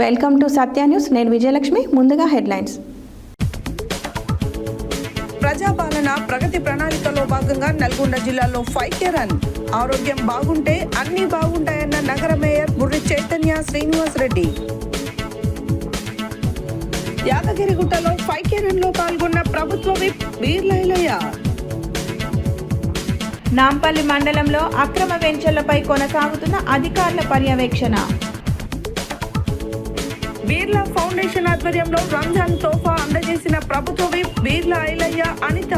Welcome to Satya news. నేను విజయలక్ష్మి. ముందుగా headlines. ప్రజాపాలన ప్రగతి ప్రణాళికలో భాగంగా నల్గొండ జిల్లాలో 5K రన్. ఆరోగ్యం బాగుంటే అన్నీ బాగుంటాయన్న నగర మేయర్ బుర్రి చైతన్య శ్రీనివాస్ రెడ్డి. యాదగిరిగుట్టలో 5K రన్ లో పాల్గొన్న ప్రభుత్వ విప్ బీర్లా ఐలయ్య. నాంపల్లి మండలంలో అక్రమ వెంచర్లపై కొనసాగుతున్న అధికారుల పర్యవేక్షణ. బీర్లా ఫౌండేషన్ ఆధ్వర్యంలో రంజాన్ తోఫా అందజేసిన ప్రభుత్వ విప్ బీర్లా ఐలయ్య అనిత.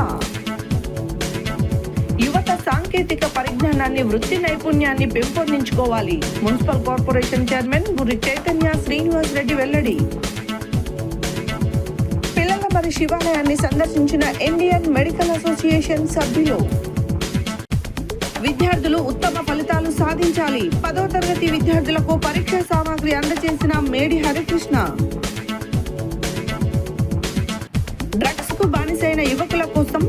యువత సాంకేతిక పరిజ్ఞానాన్ని, వృత్తి నైపుణ్యాన్ని పెంపొందించుకోవాలి. Municipal corporation chairman Burri Chaitanya Srinivas Reddy వెల్లడి. పిల్లలమరి శివాలయాన్ని సందర్శించిన ఇండియన్ మెడికల్ అసోసియేషన్ సభ్యులు. విద్యార్థులు ఉత్తమ ఫలితాలు సాధించాలి. 10వ తరగతి విద్యార్థులకు పరీక్షా సామాగ్రి అందజేసిన మేడి హరికృష్ణ. డ్రగ్స్ కు బానిసైన యువకుల కోసం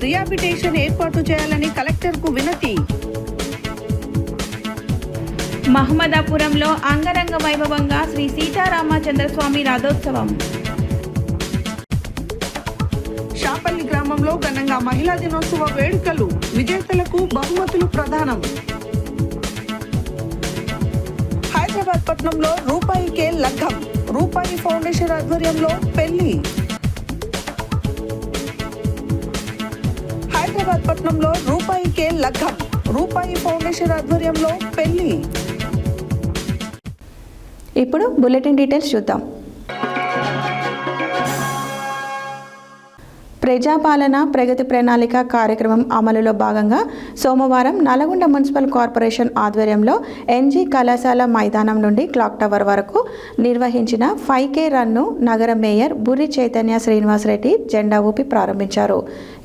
రిహాబిలిటేషన్ ఏర్పాటు చేయాలని కలెక్టర్కు వినతి. మహమ్మదాపురంలో అంగరంగ వైభవంగా శ్రీ సీతారామచంద్రస్వామి రథోత్సవం. షాపల్లి గ్రామంలో ఘనంగా మహిళా దినోత్సవ వేడుకలు. విజేతలకు బహుమతులు ప్రదానం. హైదరాబాద్ పట్టణంలో రూపాయికే లగ్గం. రూపాయి ఫౌండేషన్ ఆధ్వర్యంలో పెళ్లి. హైదరాబాద్ పట్టణంలో రూపాయికే లగ్గం. రూపాయి ఫౌండేషన్ ఆధ్వర్యంలో పెళ్లి. ఇప్పుడు బులెటిన్ డీటెయిల్స్ చూద్దాం. ప్రజాపాలన ప్రగతి ప్రణాళిక కార్యక్రమం అమలులో భాగంగా సోమవారం నల్గొండ మున్సిపల్ కార్పొరేషన్ ఆధ్వర్యంలో ఎన్జీ కళాశాల మైదానం నుండి క్లాక్ టవర్ వరకు నిర్వహించిన 5K రన్ను నగర మేయర్ బుర్రి చైతన్య శ్రీనివాస్ రెడ్డి జెండా ఊపి ప్రారంభించారు.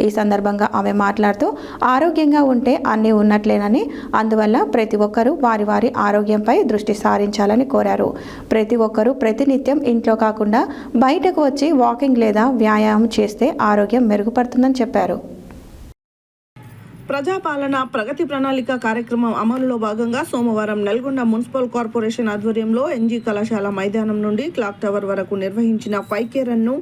ఈ సందర్భంగా ఆమె మాట్లాడుతూ ఆరోగ్యంగా ఉంటే అన్నీ ఉన్నట్లేనని, అందువల్ల ప్రతి ఒక్కరూ వారి వారి ఆరోగ్యంపై దృష్టి సారించాలని కోరారు. ప్రతి ఒక్కరూ ప్రతినిత్యం ఇంట్లో కాకుండా బయటకు వచ్చి వాకింగ్ లేదా వ్యాయామం చేస్తే ఆరోగ్యం మెరుగుపడుతుందని చెప్పారు. ప్రజాపాలన ప్రగతి ప్రణాళిక కార్యక్రమం అమలులో భాగంగా సోమవారం నల్గొండ మున్సిపల్ కార్పొరేషన్ ఆధ్వర్యంలో ఎన్జీ కళాశాల మైదానం నుండి క్లాక్ టవర్ వరకు నిర్వహించిన 5K రన్ను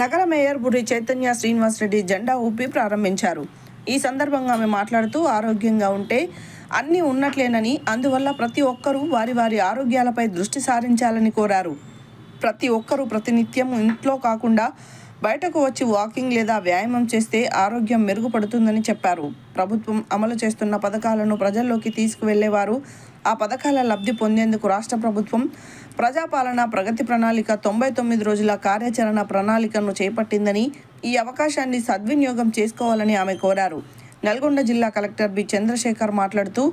నగర మేయర్ బుర్రి చైతన్య శ్రీనివాస్ రెడ్డి జెండా ఊపి ప్రారంభించారు. ఈ సందర్భంగా ఆమె మాట్లాడుతూ ఆరోగ్యంగా ఉంటే అన్నీ ఉన్నట్లేనని, అందువల్ల ప్రతి ఒక్కరూ వారి వారి ఆరోగ్యాలపై దృష్టి సారించాలని కోరారు. ప్రతి ఒక్కరూ ప్రతినిత్యం ఇంట్లో కాకుండా బయటకు వచ్చి వాకింగ్ లేదా వ్యాయామం చేస్తే ఆరోగ్యం మెరుగుపడుతుందని చెప్పారు. ప్రభుత్వం అమలు చేస్తున్న పథకాలను ప్రజల్లోకి తీసుకువెళ్లేవారు. ఆ పథకాల లబ్ధి పొందేందుకు రాష్ట్ర ప్రభుత్వం ప్రజాపాలన ప్రగతి ప్రణాళిక 99 రోజుల కార్యాచరణ ప్రణాళికను చేపట్టిందని, ఈ అవకాశాన్ని సద్వినియోగం చేసుకోవాలని ఆమె కోరారు. నల్గొండ జిల్లా కలెక్టర్ బి చంద్రశేఖర్ మాట్లాడుతూ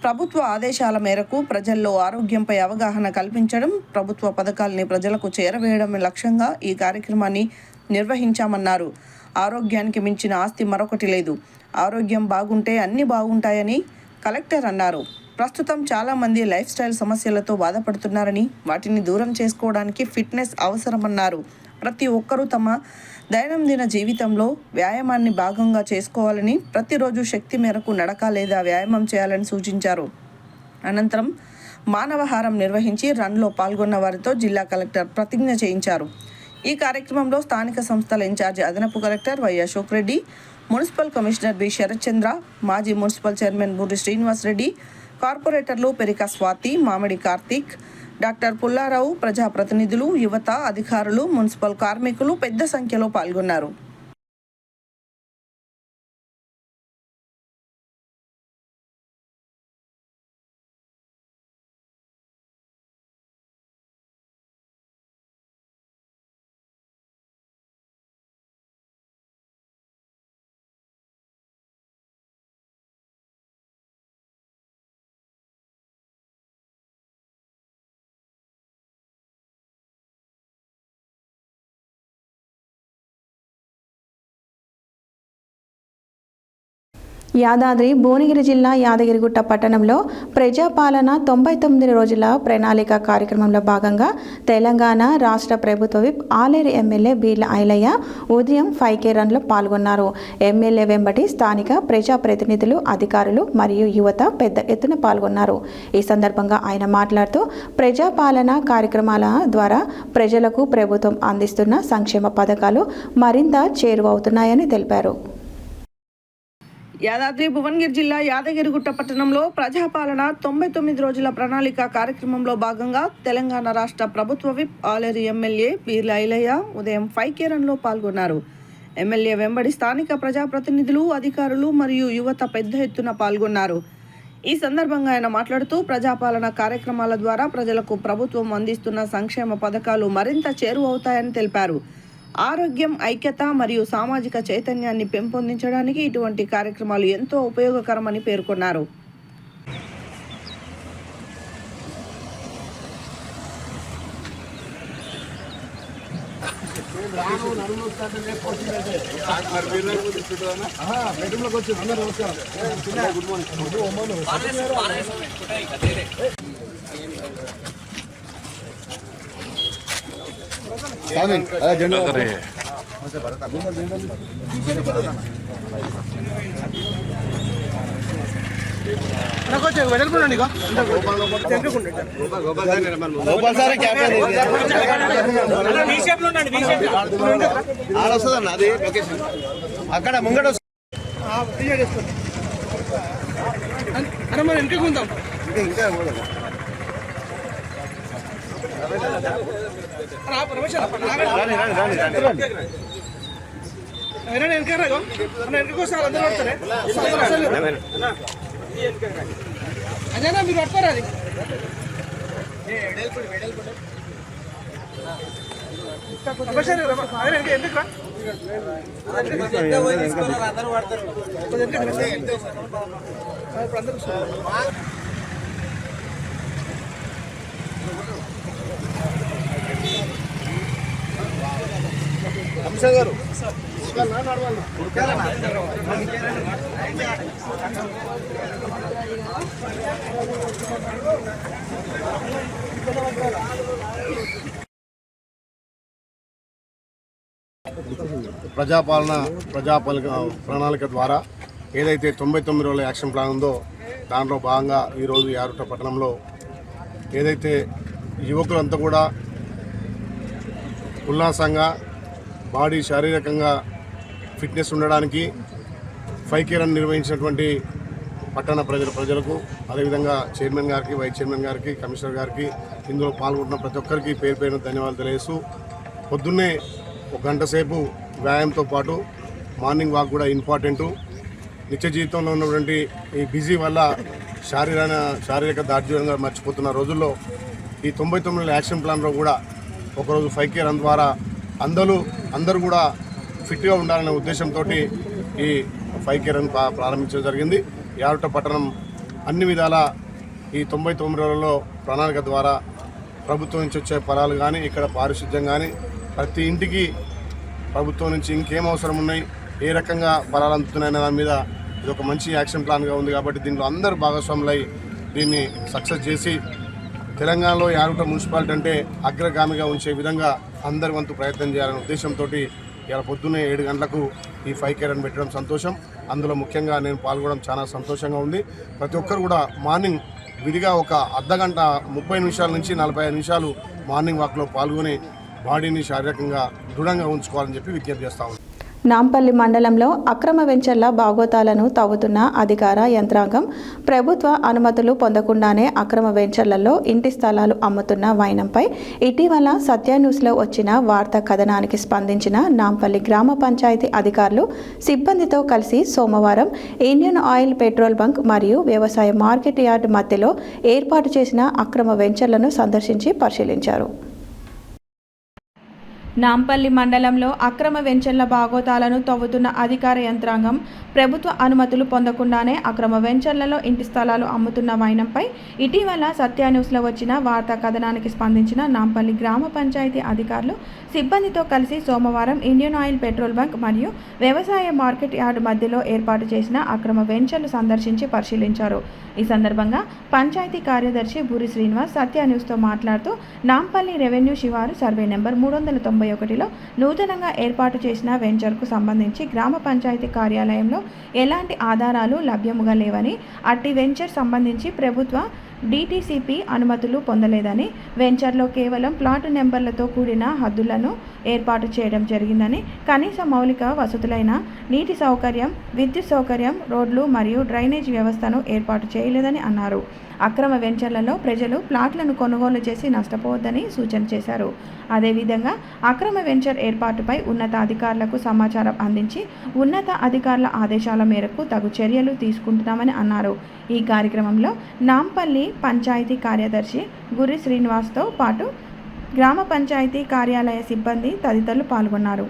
ప్రభుత్వ ఆదేశాల మేరకు ప్రజల్లో ఆరోగ్యంపై అవగాహన కల్పించడం, ప్రభుత్వ పథకాలని ప్రజలకు చేరవేయడం లక్ష్యంగా ఈ కార్యక్రమాన్ని నిర్వహించామన్నారు. ఆరోగ్యానికి మించిన ఆస్తి మరొకటి లేదు. ఆరోగ్యం బాగుంటే అన్నీ బాగుంటాయని కలెక్టర్ అన్నారు. ప్రస్తుతం చాలామంది లైఫ్ స్టైల్ సమస్యలతో బాధపడుతున్నారని, వాటిని దూరం చేసుకోవడానికి ఫిట్నెస్ అవసరమన్నారు. ప్రతి ఒక్కరూ తమ దైనందిన జీవితంలో వ్యాయామాన్ని భాగంగా చేసుకోవాలని, ప్రతిరోజు శక్తి మేరకు నడక లేదా వ్యాయామం చేయాలని సూచించారు. అనంతరం మానవహారం నిర్వహించి రన్లో పాల్గొన్న వారితో జిల్లా కలెక్టర్ ప్రతిజ్ఞ చేయించారు. ఈ కార్యక్రమంలో స్థానిక సంస్థల ఇన్ఛార్జి అదనపు collector Y Ashok Reddy, municipal commissioner B Sarath Chandra, మాజీ మున్సిపల్ చైర్మన్ బుర్రి శ్రీనివాస్ రెడ్డి, కార్పొరేటర్లు పెరిక స్వాతి, మామిడి కార్తీక్, డాక్టర్ పుల్లారావు, ప్రజాప్రతినిధులు, యువత, అధికారులు, మున్సిపల్ కార్మికులు పెద్ద సంఖ్యలో పాల్గొన్నారు. యాదాద్రి భువనగిరి జిల్లా యాదగిరిగుట్ట పట్టణంలో ప్రజాపాలన 99 రోజుల ప్రణాళిక కార్యక్రమంలో భాగంగా తెలంగాణ రాష్ట్ర ప్రభుత్వ విప్ ఆలేరు ఎమ్మెల్యే బీర్ల ఐలయ్య ఉదయం 5K రన్లో పాల్గొన్నారు. ఎమ్మెల్యే వెంబడి స్థానిక ప్రజాప్రతినిధులు, అధికారులు మరియు యువత పెద్ద ఎత్తున పాల్గొన్నారు. ఈ సందర్భంగా ఆయన మాట్లాడుతూ ప్రజాపాలన కార్యక్రమాల ద్వారా ప్రజలకు ప్రభుత్వం అందిస్తున్న సంక్షేమ పథకాలు మరింత చేరువవుతున్నాయని తెలిపారు. యాదాద్రి భువనగిరి జిల్లా యాదగిరిగుట్ట పట్టణంలో ప్రజాపాలన 99 రోజుల ప్రణాళిక కార్యక్రమంలో భాగంగా తెలంగాణ రాష్ట్ర ప్రభుత్వ విప్ ఆలేరు ఎమ్మెల్యే బీర్ల ఐలయ్య ఉదయం 5K రన్లో పాల్గొన్నారు. ఎమ్మెల్యే వెంబడి స్థానిక ప్రజాప్రతినిధులు, అధికారులు మరియు యువత పెద్ద ఎత్తున పాల్గొన్నారు. ఈ సందర్భంగా ఆయన మాట్లాడుతూ ప్రజాపాలన కార్యక్రమాల ద్వారా ప్రజలకు ప్రభుత్వం అందిస్తున్న సంక్షేమ పథకాలు మరింత చేరువవుతాయని తెలిపారు. ఆరోగ్యం, ఐక్యత మరియు సామాజిక చైతన్యాన్ని పెంపొందించడానికి ఇటువంటి కార్యక్రమాలు ఎంతో ఉపయోగకరమని పేర్కొన్నారు. అక్కడ ముంగడ మీరు పట్టుకోరా అది గారు ప్రజాపాలన ప్రణాళిక ద్వారా ఏదైతే 99 రోజుల యాక్షన్ ప్లాన్ ఉందో దాంట్లో భాగంగా ఈరోజు యాదగిరిగుట్ట పట్టణంలో ఏదైతే యువకులంతా కూడా ఉల్లాసంగా బాడీ శారీరకంగా ఫిట్నెస్ ఉండడానికి 5K రన్ నిర్వహించినటువంటి పట్టణ ప్రజలకు అదేవిధంగా చైర్మన్ గారికి, వైస్ చైర్మన్ గారికి, కమిషనర్ గారికి, ఇందులో పాల్గొంటున్న ప్రతి ఒక్కరికి పేరు పేరున ధన్యవాదాలు తెలియజేస్తూ పొద్దున్నే 1 గంట సేపు వ్యాయామంతో పాటు మార్నింగ్ వాక్ కూడా ఇంపార్టెంటు. నిత్య జీవితంలో ఉన్నటువంటి ఈ బిజీ వల్ల శారీరక దార్ఢ్యంగా మర్చిపోతున్న రోజుల్లో ఈ 99 యాక్షన్ ప్లాన్లో కూడా ఒకరోజు 5K రన్ ద్వారా అందరూ కూడా ఫిట్గా ఉండాలనే ఉద్దేశంతో ఈ 5K రన్ ప్రారంభించడం జరిగింది. యాదగిరిగుట్ట పట్టణం అన్ని విధాల ఈ 99 రోజుల్లో ప్రణాళిక ద్వారా ప్రభుత్వం నుంచి వచ్చే ఫలాలు కానీ, ఇక్కడ పారిశుద్ధ్యం కానీ, ప్రతి ఇంటికి ప్రభుత్వం నుంచి ఇంకేం అవసరం ఉన్నాయి, ఏ రకంగా ఫలాలు అందుతున్నాయనే దాని మీద ఇది ఒక మంచి యాక్షన్ ప్లాన్గా ఉంది. కాబట్టి దీంట్లో అందరూ భాగస్వాములై దీన్ని సక్సెస్ చేసి తెలంగాణలో యాదగిరిగుట్ట మున్సిపాలిటీ అంటే అగ్రగామిగా ఉంచే విధంగా అందరి వంతు ప్రయత్నం చేయాలనే ఉద్దేశంతో ఇలా పొద్దున్నే 7 గంటలకు ఈ 5K రన్ పెట్టడం సంతోషం. అందులో ముఖ్యంగా నేను పాల్గొనడం చాలా సంతోషంగా ఉంది. ప్రతి ఒక్కరు కూడా మార్నింగ్ విధిగా ఒక అర్ధగంట 30 నిమిషాల నుంచి 45 నిమిషాలు మార్నింగ్ వాక్లో పాల్గొని బాడీని శారీరకంగా దృఢంగా ఉంచుకోవాలని చెప్పి విజ్ఞప్తి చేస్తా ఉన్నాను. నాంపల్లి మండలంలో అక్రమ వెంచర్ల బాగోతాలను తవ్వుతున్న అధికార యంత్రాంగం ప్రభుత్వ అనుమతులు పొందకుండానే అక్రమ వెంచర్లలో ఇంటి స్థలాలు అమ్ముతున్న వైనంపై ఇటీవల సత్య న్యూస్లో వచ్చిన వార్తా కథనానికి స్పందించిన నాంపల్లి గ్రామ పంచాయతీ అధికారులు సిబ్బందితో కలిసి సోమవారం ఇండియన్ ఆయిల్ పెట్రోల్ బంక్ మరియు వ్యవసాయ మార్కెట్ యార్డ్ మధ్యలో ఏర్పాటు చేసిన అక్రమ వెంచర్లను సందర్శించి పరిశీలించారు. నాంపల్లి మండలంలో అక్రమ వెంచర్ల బాగోతాలను తవ్వుతున్న అధికార యంత్రాంగం ప్రభుత్వ అనుమతులు పొందకుండానే అక్రమ వెంచర్లలో ఇంటి స్థలాలు అమ్ముతున్న వైనంపై ఇటీవల సత్య న్యూస్లో వచ్చిన వార్తా కథనానికి స్పందించిన నాంపల్లి గ్రామ పంచాయతీ అధికారులు సిబ్బందితో కలిసి సోమవారం ఇండియన్ ఆయిల్ పెట్రోల్ బంక్ మరియు వ్యవసాయ మార్కెట్ యార్డు మధ్యలో ఏర్పాటు చేసిన అక్రమ వెంచర్లు సందర్శించి పరిశీలించారు. ఈ సందర్భంగా పంచాయతీ కార్యదర్శి బూరి శ్రీనివాస్ సత్య న్యూస్తో మాట్లాడుతూ నాంపల్లి రెవెన్యూ శివారు సర్వే నెంబర్ 391లో నూతనంగా ఏర్పాటు చేసిన వెంచర్కు సంబంధించి గ్రామ పంచాయతీ కార్యాలయంలో ఎలాంటి ఆధారాలు లభ్యముగా లేవని, అట్టి వెంచర్ సంబంధించి ప్రభుత్వ DTCP అనుమతులు పొందలేదని, వెంచర్లో కేవలం ప్లాటు నెంబర్లతో కూడిన హద్దులను ఏర్పాటు చేయడం జరిగిందని, కనీస మౌలిక వసతులైన నీటి సౌకర్యం, విద్యుత్ సౌకర్యం, రోడ్లు మరియు డ్రైనేజ్ వ్యవస్థను ఏర్పాటు చేయలేదని అన్నారు. అక్రమ వెంచర్లలో ప్రజలు ప్లాట్లను కొనుగోలు చేసి నష్టపోవద్దని సూచన చేశారు. అదేవిధంగా అక్రమ వెంచర్ ఏర్పాటుపై ఉన్నతాధికారులకు సమాచారం అందించి ఉన్నత అధికారుల ఆదేశాల మేరకు తగు చర్యలు తీసుకుంటున్నామని అన్నారు. ఈ కార్యక్రమంలో నాంపల్లి పంచాయతీ కార్యదర్శి గురి శ్రీనివాస్తో పాటు గ్రామ పంచాయతీ కార్యాలయ సిబ్బంది తదితరులు పాల్గొన్నారు.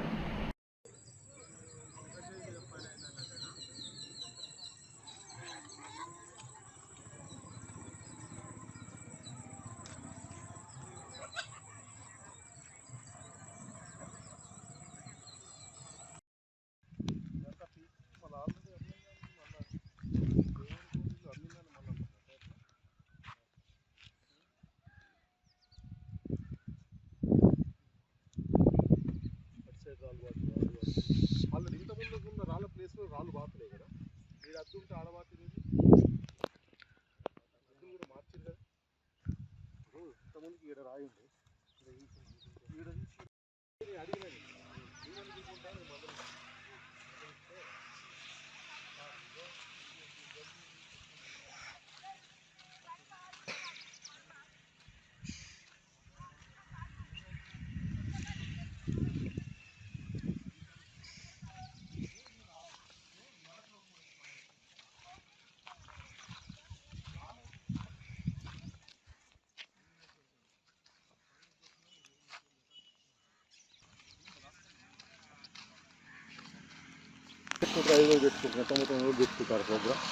ఆల్రెడీ ఇంతకుముందు ఉన్న రాళ్ళ ప్లేస్లో రాళ్ళు బాతులే కదా, మీరు అద్దు ఉంటే ఆడబాతి అద్దులు కూడా మార్చింది కదా. ఇంతకుముందుకి ఈడ రాయి ఉంది, ఈడ అడిగినది పెట్టుకుంటారు, 5 రోజులు పెట్టుకుంటారు, 99 రోజులు పెట్టుకుంటారు ప్రోగ్రామ్.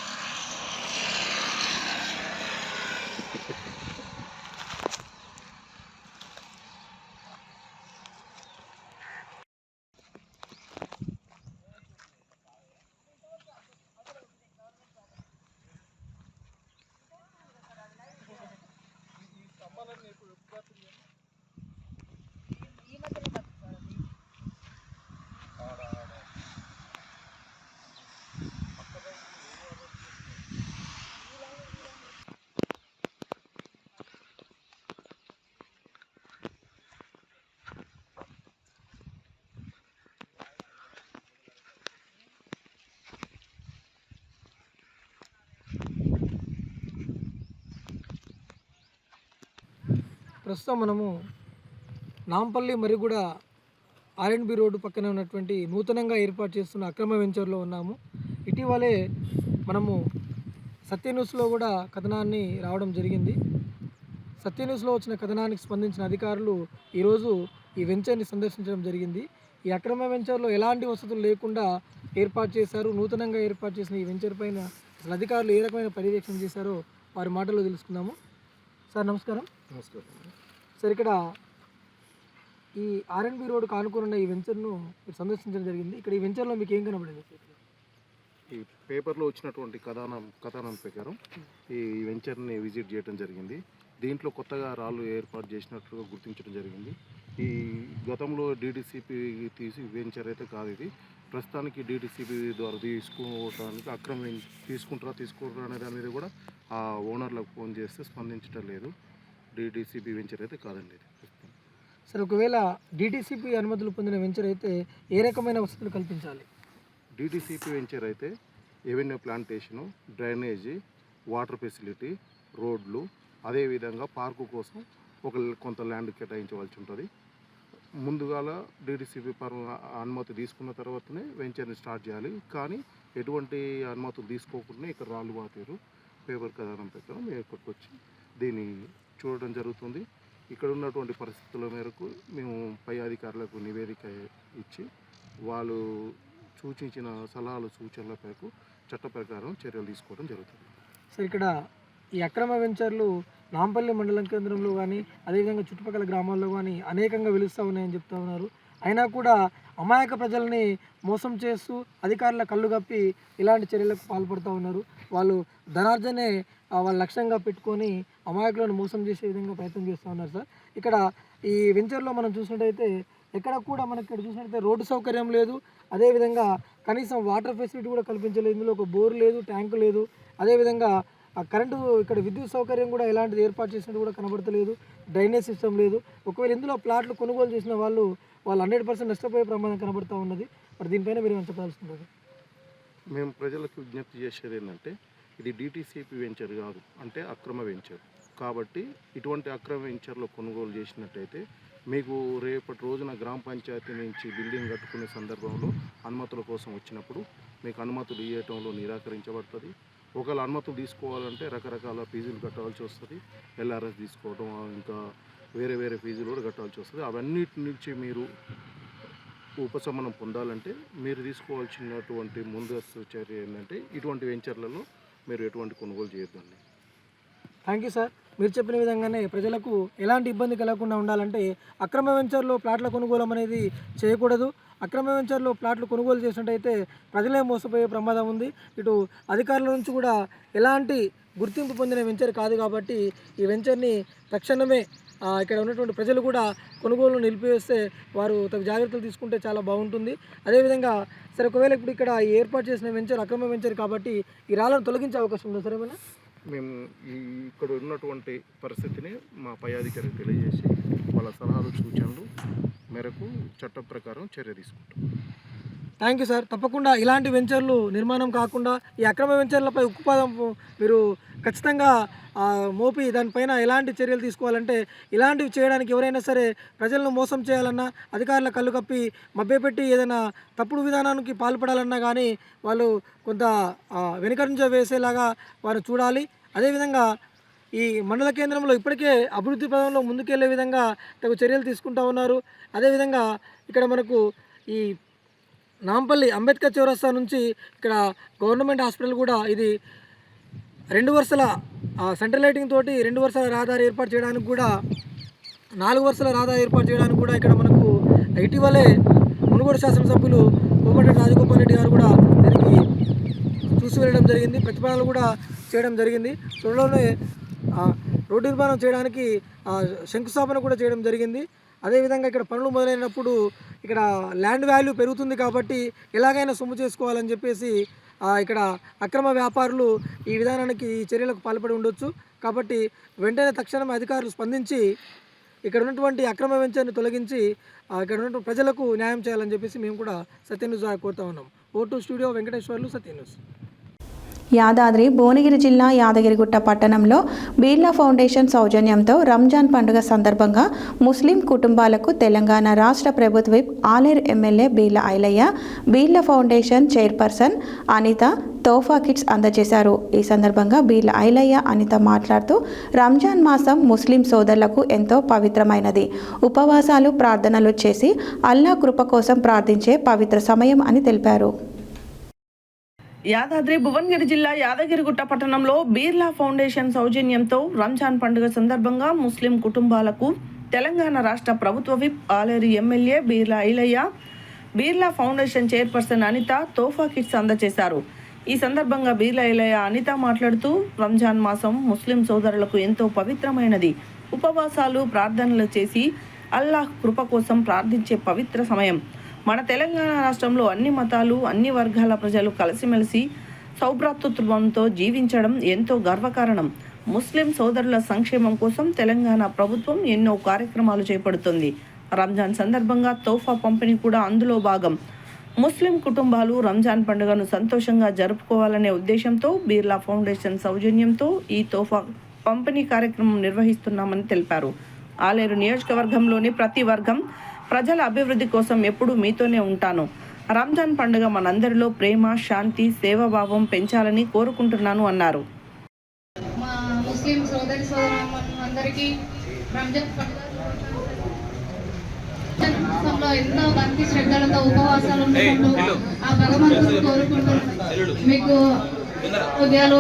ప్రస్తుతం మనము నాంపల్లి మరిగూడ R&B రోడ్డు పక్కనే ఉన్నటువంటి నూతనంగా ఏర్పాటు చేస్తున్న అక్రమ వెంచర్లో ఉన్నాము. ఇటీవలే మనము సత్య న్యూస్లో కూడా కథనాన్ని రావడం జరిగింది. సత్య న్యూస్లో వచ్చిన కథనానికి స్పందించిన అధికారులు ఈరోజు ఈ వెంచర్ని సందర్శించడం జరిగింది. ఈ అక్రమ వెంచర్లో ఎలాంటి వసతులు లేకుండా ఏర్పాటు చేశారు. నూతనంగా ఏర్పాటు చేసిన ఈ వెంచర్ పైన అసలు అధికారులు ఏ రకమైన పర్యవేక్షణ చేశారో వారి మాటల్లో తెలుసుకుందాము. సార్ నమస్కారం. నమస్కారం సార్, ఇక్కడ ఈ R&B రోడ్డుకు ఆనుకున్న ఈ వెంచర్ను మీరు సందర్శించడం జరిగింది. ఇక్కడ ఈ వెంచర్లో మీకు ఏం కనబడింది? ఈ పేపర్లో వచ్చినటువంటి కథనం ప్రకారం ఈ వెంచర్ని విజిట్ చేయడం జరిగింది. దీంట్లో కొత్తగా రాళ్ళు ఏర్పాటు చేసినట్లుగా గుర్తించడం జరిగింది. ఈ గతంలో DTCP తీసి వెంచర్ అయితే కాదు ఇది. ప్రస్తుతానికి DTCP ద్వారా తీసుకోవడానికి అక్రమం తీసుకోరా అనేది కూడా ఆ ఓనర్లకు ఫోన్ చేస్తే స్పందించడం లేదు. DTCP వెంచర్ అయితే కాదండి ఇది. సార్, ఒకవేళ DTCP అనుమతులు పొందిన వెంచర్ అయితే ఏ రకమైన వసతులు కల్పించాలి? DTCP వెంచర్ అయితే avenue plantation, drainage, water facility, రోడ్లు, అదేవిధంగా పార్కు కోసం కొంత ల్యాండ్ కేటాయించవలసి ఉంటుంది. ముందుగాల DTCP అనుమతి తీసుకున్న తర్వాతనే వెంచర్ని స్టార్ట్ చేయాలి. కానీ ఎటువంటి అనుమతులు తీసుకోకుండా ఇక్కడ రాళ్ళు బాతారు. పేపర్ కథనం ప్రకారం ఇక్కడికి వచ్చి దీన్ని చూడడం జరుగుతుంది. ఇక్కడ ఉన్నటువంటి పరిస్థితుల మేరకు మేము పై అధికారులకు నివేదిక ఇచ్చి వాళ్ళు సూచించిన సలహాలు సూచనల మేరకు చట్ట ప్రకారం చర్యలు తీసుకోవడం జరుగుతుంది. సార్, ఇక్కడ ఈ అక్రమ వెంచర్లు నాంపల్లి మండలం కేంద్రంలో కానీ అదేవిధంగా చుట్టుపక్కల గ్రామాల్లో కానీ అనేకంగా వెలుస్తూ ఉన్నాయని చెప్తా ఉన్నారు. అయినా కూడా అమాయక ప్రజల్ని మోసం చేస్తూ అధికారుల కళ్ళు కప్పి ఇలాంటి చర్యలకు పాల్పడుతూ ఉన్నారు. వాళ్ళు ధనార్జనే వాళ్ళ లక్ష్యంగా పెట్టుకొని అమాయకులను మోసం చేసే విధంగా ప్రయత్నం చేస్తూ ఉన్నారు. సార్, ఇక్కడ ఈ వెంచర్లో మనం చూసినట్టయితే ఎక్కడ కూడా మనకి ఇక్కడ చూసినట్టయితే రోడ్డు సౌకర్యం లేదు, అదేవిధంగా కనీసం వాటర్ ఫెసిలిటీ కూడా కల్పించలేదు. ఇందులో ఒక బోర్ లేదు, ట్యాంకు లేదు, అదేవిధంగా కరెంటు ఇక్కడ విద్యుత్ సౌకర్యం కూడా ఎలాంటిది ఏర్పాటు చేసినట్టు కూడా కనబడతలేదు, డ్రైనేజ్ సిస్టమ్ లేదు. ఒకవేళ ఇందులో ప్లాట్లు కొనుగోలు చేసిన వాళ్ళు 100% నష్టపోయే ప్రమాదం కనబడుతూ ఉన్నది. మరి దీనిపైన మీరు ఏమైనా చెప్పాల్సింది? మేము ప్రజలకు విజ్ఞప్తి చేసేది ఏంటంటే ఇది DTCP వెంచర్ కాదు, అంటే అక్రమ వెంచర్. కాబట్టి ఇటువంటి అక్రమ వెంచర్లో కొనుగోలు చేసినట్టయితే మీకు రేపటి రోజున గ్రామ పంచాయతీ నుంచి బిల్డింగ్ కట్టుకునే సందర్భంలో అనుమతుల కోసం వచ్చినప్పుడు మీకు అనుమతులు ఇవ్వటంలో నిరాకరించబడుతుంది. ఒకవేళ అనుమతులు తీసుకోవాలంటే రకరకాల ఫీజులు కట్టాల్సి వస్తుంది. LRS తీసుకోవడం, ఇంకా వేరే వేరే ఫీజులు కూడా కట్టాల్సి వస్తుంది. అవన్నిటి నుంచి మీరు ఉపశమనం పొందాలంటే మీరు తీసుకోవాల్సినటువంటి ముందస్తు చర్య ఏంటంటే ఇటువంటి వెంచర్లలో మీరు ఎటువంటి కొనుగోలు చేయొద్దండి. Thank you sir. మీరు చెప్పిన విధంగానే ప్రజలకు ఎలాంటి ఇబ్బంది కలగకుండా ఉండాలంటే అక్రమ వెంచర్లో ప్లాట్ల కొనుగోలు అనేది చేయకూడదు. అక్రమ వెంచర్లో ప్లాట్లు కొనుగోలు చేసినట్టయితే ప్రజలే మోసపోయే ప్రమాదం ఉంది. ఇటు అధికారుల నుంచి కూడా ఎలాంటి గుర్తింపు పొందిన వెంచర్ కాదు కాబట్టి ఈ వెంచర్ని తక్షణమే ఇక్కడ ఉన్నటువంటి ప్రజలు కూడా కొనుగోలు నిలిపివేస్తే వారు తగు జాగ్రత్తలు తీసుకుంటే చాలా బాగుంటుంది. అదేవిధంగా సరే, ఒకవేళ ఇప్పుడు ఇక్కడ ఏర్పాటు చేసిన వెంచర్ అక్రమ వెంచర్ కాబట్టి ఈ రాళ్ళను తొలగించే అవకాశం ఉందా సార్ ఏమైనా? మేము ఇక్కడ ఉన్నటువంటి పరిస్థితిని మా పై అధికారికి తెలియజేసి వాళ్ళ సలహాలు సూచనలు మేరకు చట్టం ప్రకారం చర్య తీసుకుంటాం. Thank you sir. తప్పకుండా ఇలాంటి వెంచర్లు నిర్మాణం కాకుండా ఈ అక్రమ వెంచర్లపై ఉక్కుపాదం మీరు ఖచ్చితంగా మోపి దానిపైన ఎలాంటి చర్యలు తీసుకోవాలంటే ఇలాంటివి చేయడానికి ఎవరైనా సరే ప్రజలను మోసం చేయాలన్నా, అధికారుల కళ్ళు కప్పి మభ్యపెట్టి ఏదైనా తప్పుడు విధానానికి పాల్పడాలన్నా కానీ వాళ్ళు కొంత వెనుకంజ వేసేలాగా వారు చూడాలి. అదేవిధంగా ఈ మండల కేంద్రంలో ఇప్పటికే అభివృద్ధి పదంలో ముందుకెళ్లే విధంగా తగు చర్యలు తీసుకుంటూ ఉన్నారు. అదేవిధంగా ఇక్కడ మనకు ఈ నాంపల్లి అంబేద్కర్ చౌరస్తా నుంచి ఇక్కడ గవర్నమెంట్ హాస్పిటల్ కూడా ఇది 2 వరుసల సెంట్రల్ లైటింగ్ తోటి 2 వరుసల రహదారి ఏర్పాటు చేయడానికి కూడా 4 వరుసల రహదారి ఏర్పాటు చేయడానికి కూడా ఇక్కడ మనకు ఇటీవలే మునుగోడు శాసనసభ్యులు కోమటిరెడ్డి రాజగోపాల్ రెడ్డి గారు కూడా దీనికి చూసి వెళ్ళడం జరిగింది, ప్రతిపాదనలు కూడా చేయడం జరిగింది. త్వరలోనే రోడ్డు నిర్మాణం చేయడానికి శంకుస్థాపన కూడా చేయడం జరిగింది. అదేవిధంగా ఇక్కడ పనులు మొదలైనప్పుడు ఇక్కడ ల్యాండ్ వాల్యూ పెరుగుతుంది కాబట్టి ఎలాగైనా సొమ్ము చేసుకోవాలని చెప్పేసి ఇక్కడ అక్రమ వ్యాపారులు ఈ విధానానికి ఈ చర్యలకు పాల్పడి ఉండొచ్చు. కాబట్టి వెంటనే తక్షణమే అధికారులు స్పందించి ఇక్కడ ఉన్నటువంటి అక్రమ వెంచర్ని తొలగించి ఇక్కడ ఉన్నటువంటి ప్రజలకు న్యాయం చేయాలని చెప్పేసి మేము కూడా సత్య న్యూస్ కోరుతా ఉన్నాం. ఓటు స్టూడియో వెంకటేశ్వర్లు, సత్య న్యూస్. యాదాద్రి భువనగిరి జిల్లా యాదగిరిగుట్ట పట్టణంలో బిర్లా ఫౌండేషన్ సౌజన్యంతో రంజాన్ పండుగ సందర్భంగా ముస్లిం కుటుంబాలకు తెలంగాణ రాష్ట్ర ప్రభుత్వ whip Aleru MLA Beerla Ilaiah, Birla foundation chairperson Anitha తోఫా కిట్స్ అందజేశారు. ఈ సందర్భంగా బీర్లా ఐలయ్య, అనిత మాట్లాడుతూ రంజాన్ మాసం ముస్లిం సోదరులకు ఎంతో పవిత్రమైనది. ఉపవాసాలు, ప్రార్థనలు చేసి అల్లా కృప కోసం ప్రార్థించే పవిత్ర సమయం అని తెలిపారు. యాదాద్రి భువనగిరి జిల్లా యాదగిరిగుట్ట పట్టణంలో బిర్లా ఫౌండేషన్ సౌజన్యంతో రంజాన్ పండుగ సందర్భంగా ముస్లిం కుటుంబాలకు తెలంగాణ రాష్ట్ర ప్రభుత్వ whip Aleru MLA Beerla Ilaiah, Birla foundation chairperson Anitha తోఫా కిట్స్ అందజేశారు. ఈ సందర్భంగా బీర్లా ఐలయ్య, అనిత మాట్లాడుతూ రంజాన్ మాసం ముస్లిం సోదరులకు ఎంతో పవిత్రమైనది. ఉపవాసాలు, ప్రార్థనలు చేసి అల్లాహ్ కృప కోసం ప్రార్థించే పవిత్ర సమయం. మన తెలంగాణ రాష్ట్రంలో అన్ని మతాలు, అన్ని వర్గాల ప్రజలు కలిసిమెలిసి సౌభ్రాతృత్వంతో జీవించడం ఎంతో గర్వకారణం. ముస్లిం సోదరుల సంక్షేమం కోసం తెలంగాణ ప్రభుత్వం ఎన్నో కార్యక్రమాలు చేపడుతుంది. రంజాన్ సందర్భంగా తోఫా పంపిణీ కూడా అందులో భాగం. ముస్లిం కుటుంబాలు రంజాన్ పండుగను సంతోషంగా జరుపుకోవాలనే ఉద్దేశంతో బిర్లా ఫౌండేషన్ సౌజన్యంతో ఈ తోఫా పంపిణీ కార్యక్రమం నిర్వహిస్తున్నామని తెలిపారు. ఆలేరు నియోజకవర్గంలోని ప్రతి వర్గం ప్రజల అభివృద్ధి కోసం ఎప్పుడూ మీతోనే ఉంటాను. రంజాన్ పండుగ మనందరిలో ప్రేమ, శాంతి, సేవాభావం పెంచాలని కోరుకుంటున్నాను అన్నారు. మా ముస్లిం సోదరి సోదరులందరికీ రంజాన్ పండుగ మాసంలో ఎంతో భక్తి శ్రద్ధలతో ఉపవాసాలు ఉండడంలో ఆ భగవంతుడు కోరుకుంటున్నాను. మీకు ఉదయాలు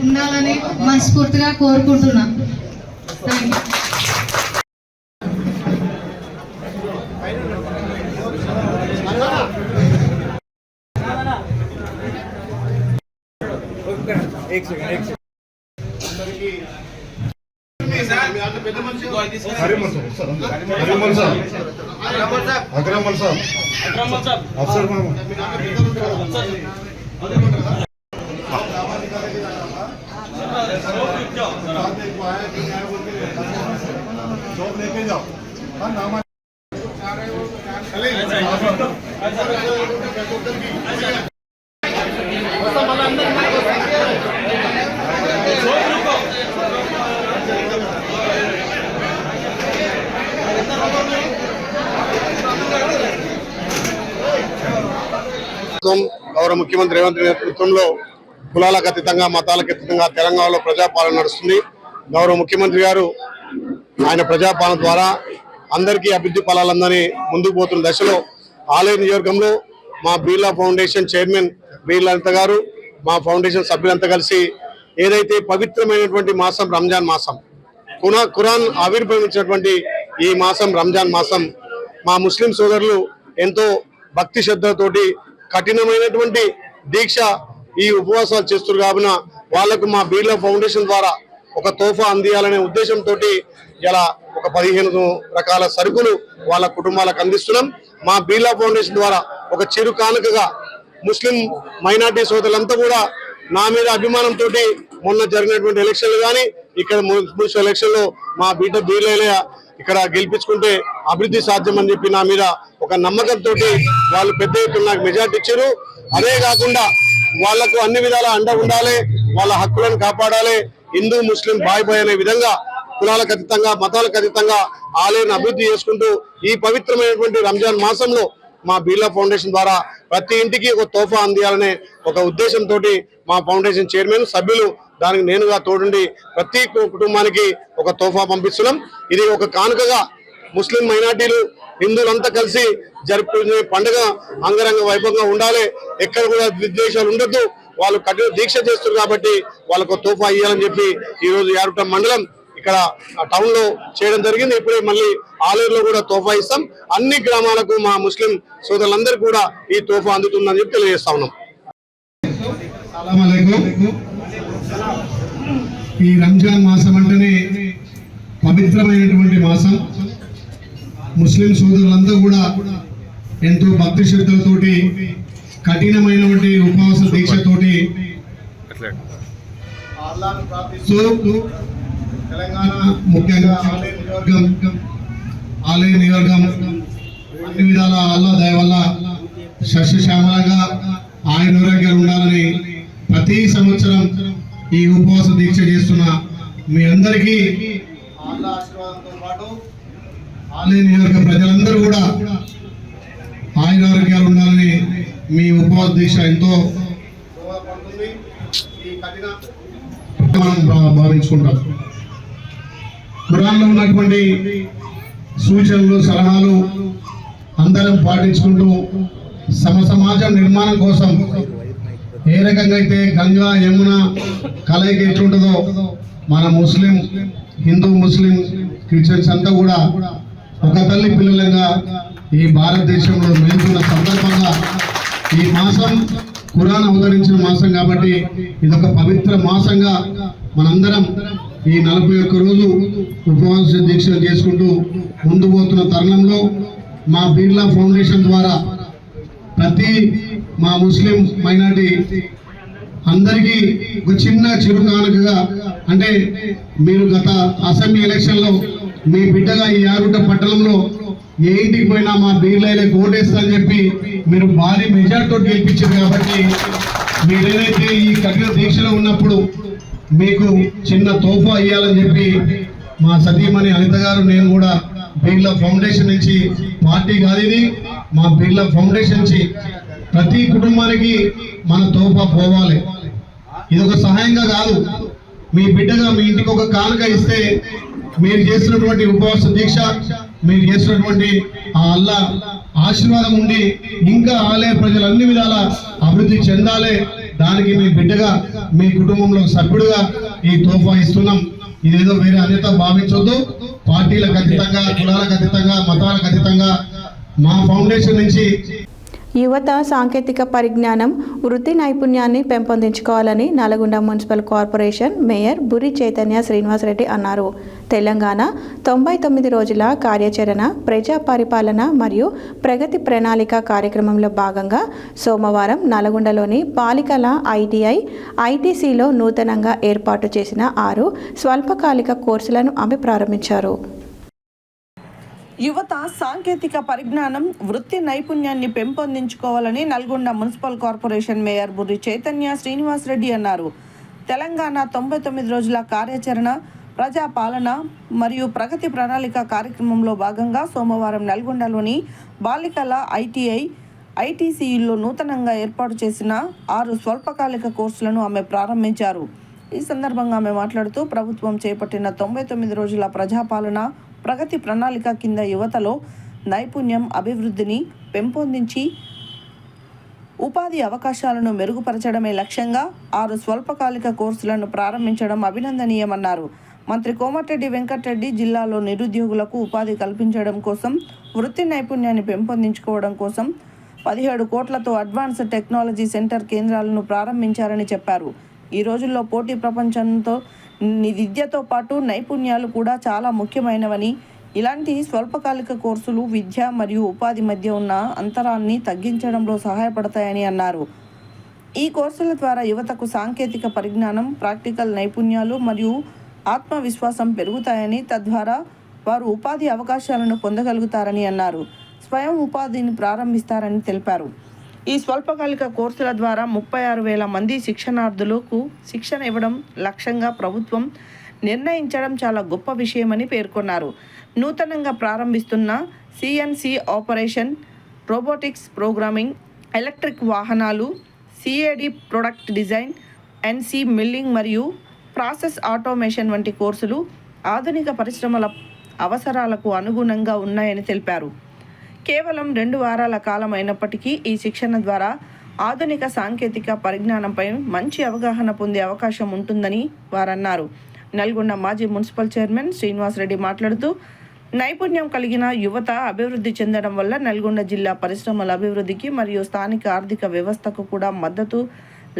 ఉండాలని మనస్ఫూర్తిగా కోరుకుంటున్నాను. Thank you. గౌరవ ముఖ్యమంత్రి రేవంత్ రెడ్డి నేతృత్వంలో కులాలకు అతీతంగా మతాలకు అతీతంగా తెలంగాణలో ప్రజాపాలన నడుస్తుంది. గౌరవ ముఖ్యమంత్రి గారు ఆయన ప్రజాపాలన ద్వారా అందరికీ అభివృద్ధి ఫలాలందని ముందుకు పోతున్న దశలో ఆలయ నియోజకంలో మా బిర్లా ఫౌండేషన్ చైర్మన్ బిర్లా అనిత గారు, మా ఫౌండేషన్ సభ్యులంతా కలిసి ఏదైతే పవిత్రమైనటువంటి మాసం రంజాన్ మాసం, ఖురాన్ ఆవిర్భవించినటువంటి ఈ మాసం రంజాన్ మాసం మా ముస్లిం సోదరులు ఎంతో భక్తి శ్రద్ధలతోటి కఠినమైనటువంటి దీక్ష ఈ ఉపవాసాలు చేస్తున్నారు. కావున వాళ్లకు మా బిర్లా ఫౌండేషన్ ద్వారా ఒక తోఫా అందియాలనే ఉద్దేశంతో ఇలా ఒక 15 రకాల సరుకులు వాళ్ళ కుటుంబాలకు అందిస్తున్నాం. మా బిర్లా ఫౌండేషన్ ద్వారా ఒక చిరు కానుకగా ముస్లిం మైనార్టీ సోదరులంతా కూడా నా మీద అభిమానంతో మొన్న జరిగినటువంటి ఎలక్షన్లు కానీ ఇక్కడ మున్సిపల్ ఎలక్షన్ లో మా బిడ్డ బిర్లా ఇక్కడ గెలిపించుకుంటే అభివృద్ధి సాధ్యం అని చెప్పి నా మీద ఒక నమ్మకంతో వాళ్ళు పెద్ద ఎత్తున నాకు మెజార్టీ ఇచ్చారు. అదే కాకుండా వాళ్లకు అన్ని విధాల అండ ఉండాలి, వాళ్ళ హక్కులను కాపాడాలి, హిందూ ముస్లిం బాయ్ బాయ్ అనే విధంగా కులాలకు అతీతంగా మతాలకు అతీతంగా ఆలయాన్ని అభివృద్ధి చేసుకుంటూ ఈ పవిత్రమైనటువంటి రంజాన్ మాసంలో మా బిర్లా ఫౌండేషన్ ద్వారా ప్రతి ఇంటికి ఒక తోఫా అందియాలనే ఒక ఉద్దేశంతో మా ఫౌండేషన్ చైర్మన్ సభ్యులు దానికి నేనుగా తోడుండి ప్రతి కుటుంబానికి ఒక తోఫా పంపిస్తున్నాం. ఇది ఒక కానుకగా ముస్లిం మైనార్టీలు హిందువులంతా కలిసి జరుపుకునే పండుగ అంగరంగ వైభవంగా ఉండాలి, ఎక్కడ కూడా విద్వేషాలు ఉండొద్దు, వాళ్ళు కఠిన దీక్ష చేస్తారు కాబట్టి వాళ్ళకు తోఫా ఇవ్వాలని చెప్పి ఈ రోజు యారుట మండలం ఇక్కడ టౌన్ లో చేయడం జరిగింది. ఇప్పుడే మళ్ళీ ఆలూరులో కూడా తోఫా ఇస్తాం. అన్ని గ్రామాలకు మా ముస్లిం సోదరులందరూ కూడా ఈ తోఫా అందుతుందని చెప్పి తెలియజేస్తా ఉన్నాం. ఈ రంజాన్ మాసం అంటేనే పవిత్రమైనటువంటి మాసం. ముస్లిం సోదరులందరూ కూడా ఎంతో భక్తి శ్రద్ధలతోటి కఠినమైనటువంటి ఉపవాస దీక్షతోటి తెలంగాణ ముఖ్యంగా ఆలయ నియోజకం అన్ని విధాల అల్లా దయ వల్ల సస్యశ్యామలంగా ఆయురారోగ్యాలు ఉండాలని ప్రతి సంవత్సరం ఈ ఉపవాస దీక్ష చేస్తున్న మీ అందరికీ ఆశీర్వాదంతో పాటు ఆలయ నియోజక ప్రజలందరూ కూడా ఆయురారోగ్యాలు ఉండాలని మీ ఉపవాస దీక్ష ఎంతో దోహదపడుతుంది. ఈ కఠిన మనం భావించుకుంటాం. ఖురాన్లో ఉన్నటువంటి సూచనలు సలహాలు అందరం పాటించుకుంటూ సమాజం నిర్మాణం కోసం ఏ రకంగా అయితే గంగా యమున కలయిక ఎట్లుంటుందో మన ముస్లిం హిందూ ముస్లిం క్రిస్టియన్స్ అంతా కూడా ఒక తల్లి పిల్లలంగా ఈ భారతదేశంలో మెలుగుతున్న సందర్భంగా ఈ మాసం ఖురాన్ అవతరించిన మాసం కాబట్టి ఇదొక పవిత్ర మాసంగా మనందరం ఈ 41 రోజు ఉపవాస దీక్షలు చేసుకుంటూ ముందు పోతున్న తరుణంలో మా బిర్లా ఫౌండేషన్ ద్వారా ప్రతి మా ముస్లిం మైనార్టీ అందరికీ ఒక చిరు కానుకగా, అంటే మీరు గత అసెంబ్లీ ఎలక్షన్లో మీ బిడ్డగా ఈ యారుట పట్టణంలో ఏ ఇంటికి పోయినా మా బిర్లాలే ఓటేస్తా అని చెప్పి మీరు భారీ మెజార్టీతో గెలిపించారు కాబట్టి మీరేదైతే ఈ కఠిన దీక్షలో ఉన్నప్పుడు మీకు చిన్న తోఫా ఇవ్వాలని చెప్పి మా సతీమణి అనిత గారు నేను కూడా బిర్లా ఫౌండేషన్ నుంచి, పార్టీ కాదు ఇది, మా బిర్లా ఫౌండేషన్ నుంచి ప్రతి కుటుంబానికి మన తోఫా పోవాలి. ఇది ఒక సహాయంగా కాదు, మీ బిడ్డగా మీ ఇంటికి ఒక కానుక ఇస్తే మీరు చేసినటువంటి ఉపవాస దీక్ష మీరు చేసినటువంటి ఆ అల్లా ఆశీర్వాదం ఉండి ఇంకా ఆలయ ప్రజలు అన్ని విధాల అభివృద్ధి చెందాలి. దానికి మీ బిడ్డగా మీ కుటుంబంలో సభ్యుడుగా ఈ తోఫా ఇస్తున్నాం. ఇదేదో వేరే అన్యత భావించొద్దు. పార్టీలకు అతీతంగా, కులాలకు అతీతంగా, మతాలకు అతీతంగా మా ఫౌండేషన్ నుంచి యువత సాంకేతిక పరిజ్ఞానం, వృత్తి నైపుణ్యాన్ని పెంపొందించుకోవాలని Nalgonda municipal corporation mayor Buri Chaitanya Srinivasa Reddy అన్నారు. తెలంగాణ 99 రోజుల కార్యాచరణ ప్రజా పరిపాలన మరియు ప్రగతి ప్రణాళిక కార్యక్రమంలో భాగంగా సోమవారం నల్గొండలోని బాలికల ఐటీఐ ఐటీసీలో నూతనంగా ఏర్పాటు చేసిన 6 స్వల్పకాలిక కోర్సులను ఆమె ప్రారంభించారు. యువత సాంకేతిక పరిజ్ఞానం, వృత్తి నైపుణ్యాన్ని పెంపొందించుకోవాలని Nalgonda municipal corporation mayor Burri Chaitanya Srinivasa Reddy అన్నారు. తెలంగాణ 99 రోజుల కార్యాచరణ ప్రజా పాలన మరియు ప్రగతి ప్రణాళిక కార్యక్రమంలో భాగంగా సోమవారం నల్గొండలోని బాలికల ఐటీఐ ఐటీసీలో నూతనంగా ఏర్పాటు చేసిన 6 స్వల్పకాలిక కోర్సులను ఆమె ప్రారంభించారు. ఈ సందర్భంగా ఆమె మాట్లాడుతూ ప్రభుత్వం చేపట్టిన 99 రోజుల ప్రజాపాలన ప్రగతి ప్రణాళిక కింద యువతలో నైపుణ్యం అభివృద్ధిని పెంపొందించి ఉపాధి అవకాశాలను మెరుగుపరచడమే లక్ష్యంగా 6 స్వల్పకాలిక కోర్సులను ప్రారంభించడం అభినందనీయమన్నారు. మంత్రి కోమటిరెడ్డి వెంకటరెడ్డి జిల్లాలో నిరుద్యోగులకు ఉపాధి కల్పించడం కోసం, వృత్తి నైపుణ్యాన్ని పెంపొందించుకోవడం కోసం 17 కోట్లతో అడ్వాన్స్డ్ టెక్నాలజీ సెంటర్ కేంద్రాలను ప్రారంభించారని చెప్పారు. ఈ రోజుల్లో పోటీ ప్రపంచంతో విద్యతో పాటు నైపుణ్యాలు కూడా చాలా ముఖ్యమైనవని, ఇలాంటి స్వల్పకాలిక కోర్సులు విద్య మరియు ఉపాధి మధ్య ఉన్న అంతరాన్ని తగ్గించడంలో సహాయపడతాయని అన్నారు. ఈ కోర్సుల ద్వారా యువతకు సాంకేతిక పరిజ్ఞానం, ప్రాక్టికల్ నైపుణ్యాలు మరియు ఆత్మవిశ్వాసం పెరుగుతాయని, తద్వారా వారు ఉపాధి అవకాశాలను పొందగలుగుతారని అన్నారు. స్వయం ఉపాధిని ప్రారంభిస్తారని తెలిపారు. ఈ స్వల్పకాలిక కోర్సుల ద్వారా 36,000 మంది శిక్షణార్థులకు శిక్షణ ఇవ్వడం లక్ష్యంగా ప్రభుత్వం నిర్ణయించడం చాలా గొప్ప విషయమని పేర్కొన్నారు. నూతనంగా ప్రారంభిస్తున్న CNC operation, robotics programming, electric వాహనాలు, CAD product design, NC milling మరియు ప్రాసెస్ ఆటోమేషన్ వంటి కోర్సులు ఆధునిక పరిశ్రమల అవసరాలకు అనుగుణంగా ఉన్నాయని తెలిపారు. కేవలం 2 వారాల కాలం అయినప్పటికీ ఈ శిక్షణ ద్వారా ఆధునిక సాంకేతిక పరిజ్ఞానంపై మంచి అవగాహన పొందే అవకాశం ఉంటుందని వారన్నారు. నల్గొండ మాజీ మున్సిపల్ చైర్మన్ శ్రీనివాసరెడ్డి మాట్లాడుతూ, నైపుణ్యం కలిగిన యువత అభివృద్ధి చెందడం వల్ల నల్గొండ జిల్లా పరిశ్రమల అభివృద్ధికి మరియు స్థానిక ఆర్థిక వ్యవస్థకు కూడా మద్దతు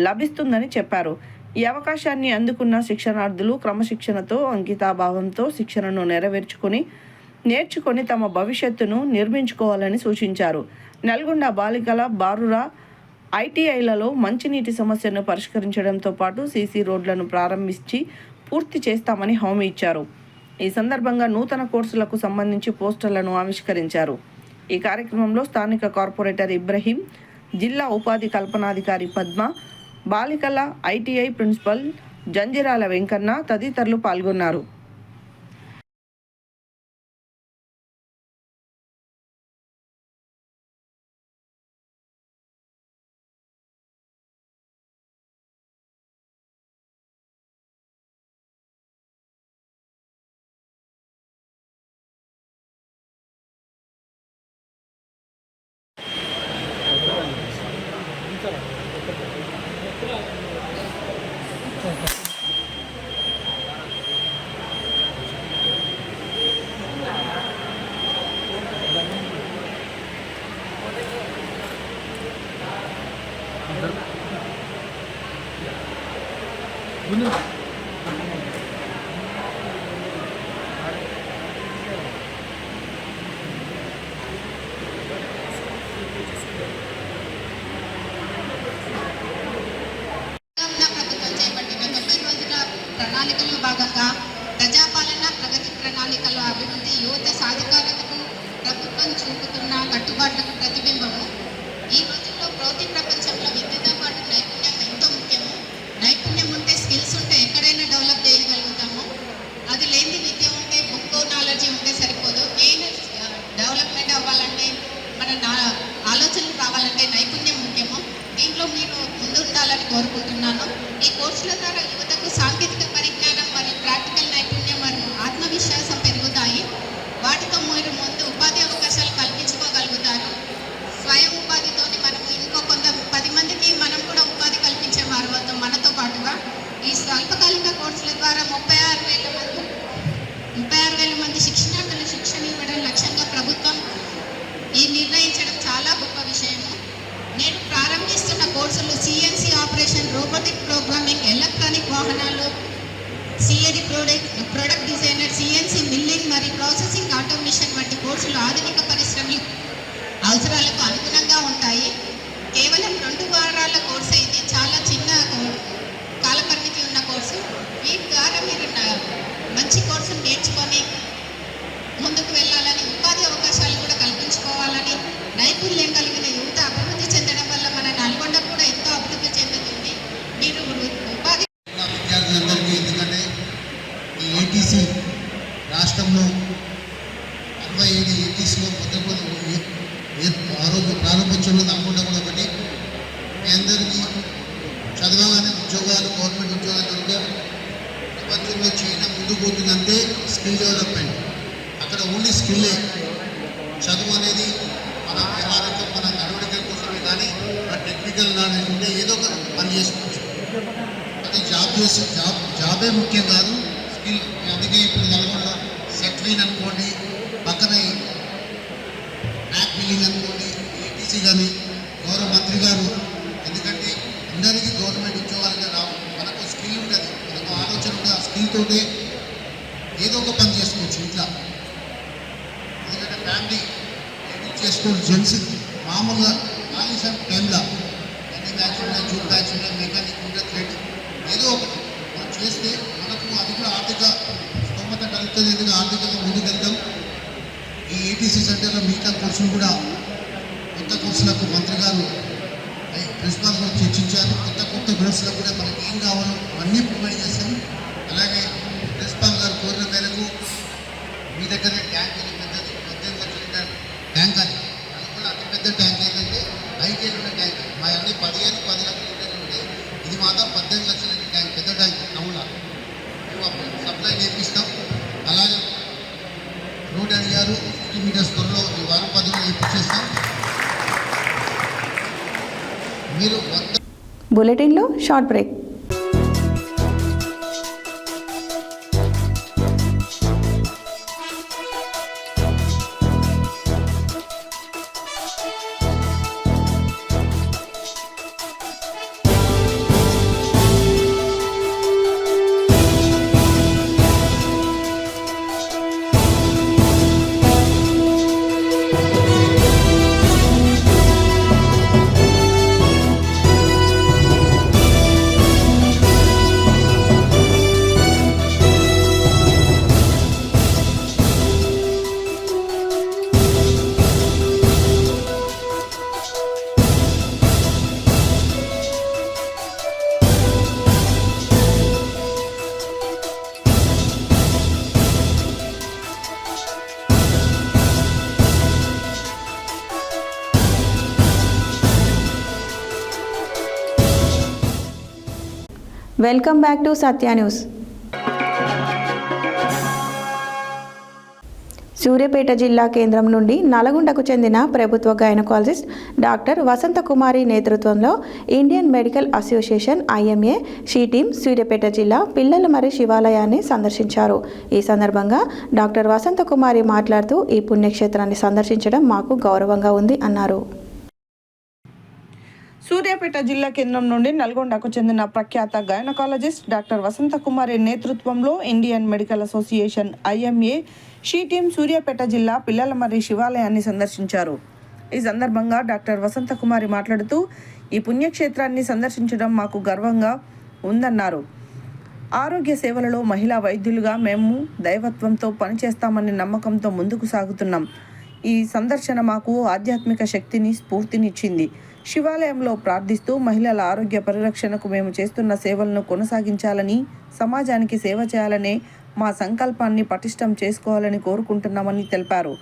లభిస్తుందని చెప్పారు. ఈ అవకాశాన్ని అందుకున్న శిక్షణార్థులు క్రమశిక్షణతో, అంకితాభావంతో శిక్షణను నేర్చుకొని తమ భవిష్యత్తును నిర్మించుకోవాలని సూచించారు. నల్గొండ బాలికల బారురా ఐటీఐలలో మంచినీటి సమస్యను పరిష్కరించడంతో పాటు సీసీ రోడ్లను ప్రారంభించి పూర్తి చేస్తామని హామీ ఇచ్చారు. ఈ సందర్భంగా నూతన కోర్సులకు సంబంధించి పోస్టర్లను ఆవిష్కరించారు. ఈ కార్యక్రమంలో స్థానిక కార్పొరేటర్ ఇబ్రహీం, జిల్లా ఉపాధి కల్పనాధికారి పద్మ, బాలికల ఐటీఐ ప్రిన్సిపల్ జంజిరాల వెంకన్న తదితరులు పాల్గొన్నారు. ప్రణాళికలో భాగంగా ప్రజాపాలన ప్రగతి ప్రణాళికల అభివృద్ధి యువత సాధికారతకు ప్రభుత్వం చూపుతున్న కట్టుబాట్లకు ప్రతిబింబము. ఈ రోజుల్లో పోటీ ప్రపంచంలో విద్యతో పాటు నైపుణ్యం ఎంతో ముఖ్యము. నైపుణ్యం ఉంటే, స్కిల్స్ ఉంటే ఎక్కడైనా డెవలప్ చేయగలుగుతాము. అది లేని విద్య ఉంటే, బుక్ నాలెడ్జీ ఉంటే సరిపోదు. మెయిన్ డెవలప్మెంట్ అవ్వాలంటే, మన ఆలోచనలు రావాలంటే నైపుణ్యం ముఖ్యము. దీంట్లో మీరు ముందుండాలని కోరుకుంటున్నాను. ఈ కోర్సుల ద్వారా యువతకు సాంకేతిక పరిజ్ఞానం మరియు ప్రాక్టికల్ నైపుణ్యం మరియు ఆత్మవిశ్వాసం పెరుగుతాయి. వాటితో మీరు ముందు కోర్సులు, అల్పకాలిక కోర్సుల ద్వారా 36,000 మంది శిక్షణార్థులు శిక్షణ ఇవ్వడం లక్ష్యంగా ప్రభుత్వం ఈ నిర్ణయించడం చాలా గొప్ప విషయము. నేను ప్రారంభిస్తున్న కోర్సులు CNC operation, robotic programming, electronic వాహనాలు, CAD product designer, CNC milling మరియు ప్రాసెసింగ్ ఆటోమేషన్ వంటి కోర్సులు ఆధునిక పరిశ్రమల అవసరాలకు అనుగుణంగా ఉంటాయి. కేవలం 2 వారాల కోర్సు అయితే చాలా చిన్న కాలపరిమితి ఉన్న కోర్సు. వీటి ద్వారా మీరు మంచి కోర్సును నేర్చుకొని ముందుకు వెళ్ళాలని, ఉపాధి అవకాశాలు కూడా కల్పించుకోవాలని, నైపుణ్యం కలిగిన యువత అభివృద్ధి చెందడం వల్ల మన నల్గొండ కూడా ఎంతో అభివృద్ధి చెందుతుంది. మీరు ఉపాధి విద్యార్థులందరికీ, ఎందుకంటే ఈ ఏటీసీ రాష్ట్రంలో 67 ఏటీసీలో ఆ రోజు ప్రారంభించడంలో నల్గొండ కూడా ఒకటి. మీ అందరికీ చదవగానే ఉద్యోగాలు, గవర్నమెంట్ ఉద్యోగాలు దొరికే ప్రపంచంలో చైనా ముందుకు పోతుందంటే స్కిల్ డెవలప్మెంట్. అక్కడ ఓన్లీ స్కిల్లే, చదువు అనేది మన వ్యవహారంతో మన నడవడికల కోసమే, కానీ మన టెక్నికల్ నాలెడ్జ్ ఉంటే ఏదో ఒక పని చేసుకోవచ్చు. అది జాబే ముఖ్యం కాదు, స్కిల్. అందుకే ఇప్పుడు నల్గొండ సెట్వీన్ అనుకోండి, పక్కన మ్యాప్ బిల్డింగ్ అనుకోండి, ఏటీసీ కానీ గౌరవ మంత్రి గారు, ఎందుకంటే అందరికీ గవర్నమెంట్ ఉద్యోగాలుగా రావు. మనకు స్కిల్ ఉంటుంది, మనకు ఆలోచన ఉంటుంది. ఆ స్కిల్ తోటే ఏదో ఒక పని చేసుకోవచ్చు ఇంట్లో. ఎందుకంటే ఫ్యామిలీ చేసుకోవచ్చు. జెంట్స్ మామూలుగా ఆలిషన్ టైంలో ఎన్ని బ్యాచ్ ఉన్నాయి, జూన్ బ్యాచ్ ఉన్నాయి, మెకానిక్ ఉన్నాయి, థ్రెడ్, ఏదో ఒకటి మనం చేస్తే మనకు అది కూడా ఆర్థిక స్తోమత కలుగుతుంది. ఎందుకంటే ఆర్థికంగా ముందుకు వెళ్తాం. ఈ ఏటీసీ సెంటర్లో మిగతా కోర్సులు కూడా, కొత్త కోర్సులకు మంత్రి గారు ప్రిన్సిపాల్ గారు చర్చించారు. కొత్త కోర్సులకు కూడా మనకి ఏం కావాలో అవన్నీ ప్రొవైడ్ చేస్తాం. అలాగే ప్రిన్సిపాల్ గారు కోరిన మేరకు మీ దగ్గరే ట్యాంక్ అది పెద్దది 18 లక్షల లీటర్ ట్యాంక్, అది కూడా అతిపెద్ద ట్యాంక్. ఏంటంటే ఐకేలు ఉన్న ట్యాంక్. మా అన్ని 10 లక్షల లీటర్లు ఉంటాయి. ఇది మాత్రం 18 లక్షల లీటర్ ట్యాంక్, పెద్ద ట్యాంక్. టౌన్లో మేము సప్లై చేపిస్తాం. అలాగే రోడ్ అడిగారు, 50 మీటర్స్ త్వరలో ఈ వారం 10 రోజులు చేపించేస్తాం. మీరు బులెటిన్లో short break. Welcome back to Satya news. Suryapet జిల్లా కేంద్రం నుండి నల్గొండకు చెందిన ప్రభుత్వ గైనకాలజిస్ట్ డాక్టర్ వసంతకుమారి నేతృత్వంలో Indian medical association IMA she team Suryapet జిల్లా పిల్లలమర్రి శివాలయాన్ని సందర్శించారు. ఈ సందర్భంగా డాక్టర్ వసంతకుమారి మాట్లాడుతూ, ఈ పుణ్యక్షేత్రాన్ని సందర్శించడం మాకు గౌరవంగా ఉంది అన్నారు. సూర్యాపేట జిల్లా కేంద్రం నుండి నల్గొండకు చెందిన ప్రఖ్యాత గైనకాలజిస్ట్ డాక్టర్ వసంతకుమారి నేతృత్వంలో Indian medical association IMA she team Suryapet జిల్లా పిల్లలమర్రి శివాలయాన్ని సందర్శించారు. ఈ సందర్భంగా డాక్టర్ వసంతకుమారి మాట్లాడుతూ, ఈ పుణ్యక్షేత్రాన్ని సందర్శించడం మాకు గర్వంగా ఉందన్నారు. ఆరోగ్య సేవలలో మహిళా వైద్యులుగా మేము దైవత్వంతో పనిచేస్తామనే నమ్మకంతో ముందుకు సాగుతున్నాం. ఈ సందర్శన మాకు ఆధ్యాత్మిక శక్తిని, స్ఫూర్తినిచ్చింది. శివాలయంలో ప్రార్థిస్తూ మహిళల ఆరోగ్య పరిరక్షణకు మేము చేస్తున్న సేవలను కొనసాగించాలని, సమాజానికి సేవ చేయాలనే మా సంకల్పాన్ని పటిష్టం చేసుకోవాలని కోరుకుంటున్నామని తెలిపారు.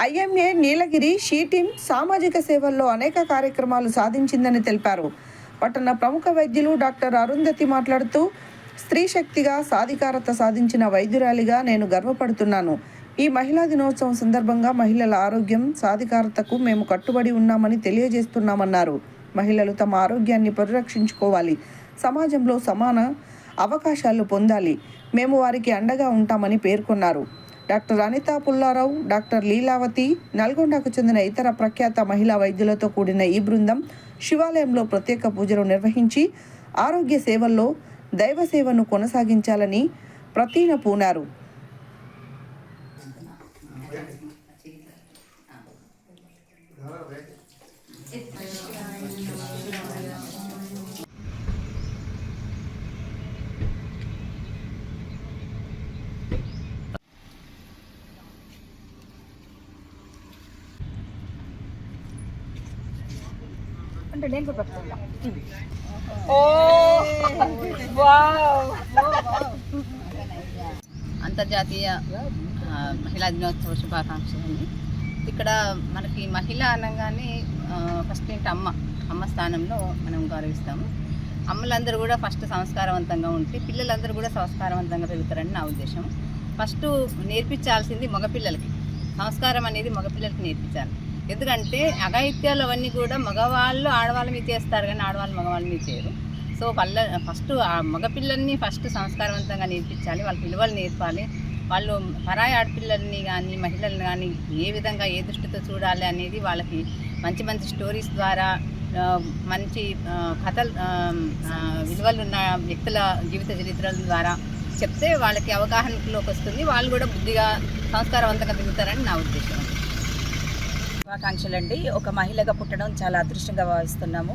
IMA నీలగిరి షీ టీం సామాజిక సేవల్లో అనేక కార్యక్రమాలు సాధించిందని తెలిపారు. పట్టణ ప్రముఖ వైద్యులు డాక్టర్ అరుంధతి మాట్లాడుతూ, స్త్రీ శక్తిగా సాధికారత సాధించిన వైద్యురాలిగా నేను గర్వపడుతున్నాను. ఈ మహిళా దినోత్సవం సందర్భంగా మహిళల ఆరోగ్యం, సాధికారతకు మేము కట్టుబడి ఉన్నామని తెలియజేస్తున్నామన్నారు. మహిళలు తమ ఆరోగ్యాన్ని పరిరక్షించుకోవాలి, సమాజంలో సమాన అవకాశాలు పొందాలి. మేము వారికి అండగా ఉంటామని పేర్కొన్నారు. డాక్టర్ అనితా పుల్లారావు, డాక్టర్ లీలావతి, నల్గొండకు చెందిన ఇతర ప్రఖ్యాత మహిళా వైద్యులతో కూడిన ఈ బృందం శివాలయంలో ప్రత్యేక పూజలు నిర్వహించి ఆరోగ్య సేవల్లో దైవ సేవను కొనసాగించాలని ప్రతిన పూనారు. అంతర్జాతీయ మహిళా దినోత్సవ శుభాకాంక్షలు. ఇక్కడ మనకి మహిళ అనగానే ఫస్ట్ ఏంటి అమ్మ స్థానంలో మనం గౌరవిస్తాము. అమ్మలందరూ కూడా ఫస్ట్ సంస్కారవంతంగా ఉంటే పిల్లలందరూ కూడా సంస్కారవంతంగా పెరుగుతారని నా ఉద్దేశం. ఫస్ట్ నేర్పించాల్సింది మగపిల్లలకి, సంస్కారం అనేది మగపిల్లలకి నేర్పించాలి. ఎందుకంటే అఘాయిత్యాలు అవన్నీ కూడా మగవాళ్ళు ఆడవాళ్ళ మీద చేస్తారు, కానీ ఆడవాళ్ళు మగవాళ్ళ మీద చేయరు. సో ఫస్ట్ ఆ మగపిల్లల్ని ఫస్ట్ సంస్కారవంతంగా నేర్పించాలి, వాళ్ళకి విలువలు నేర్పాలి. వాళ్ళు పరాయి ఆడపిల్లల్ని కానీ మహిళల్ని కానీ ఏ విధంగా ఏ దృష్టితో చూడాలి అనేది వాళ్ళకి మంచి మంచి స్టోరీస్ ద్వారా, మంచి కథలు, విలువలు ఉన్న వ్యక్తుల జీవిత చరిత్రల ద్వారా చెప్తే వాళ్ళకి అవగాహనలోకి వస్తుంది. వాళ్ళు కూడా బుద్ధిగా సంస్కారవంతంగా పెరుగుతారని నా ఉద్దేశం. శుభాకాంక్షలండి. ఒక మహిళగా పుట్టడం చాలా అదృష్టంగా భావిస్తున్నాము.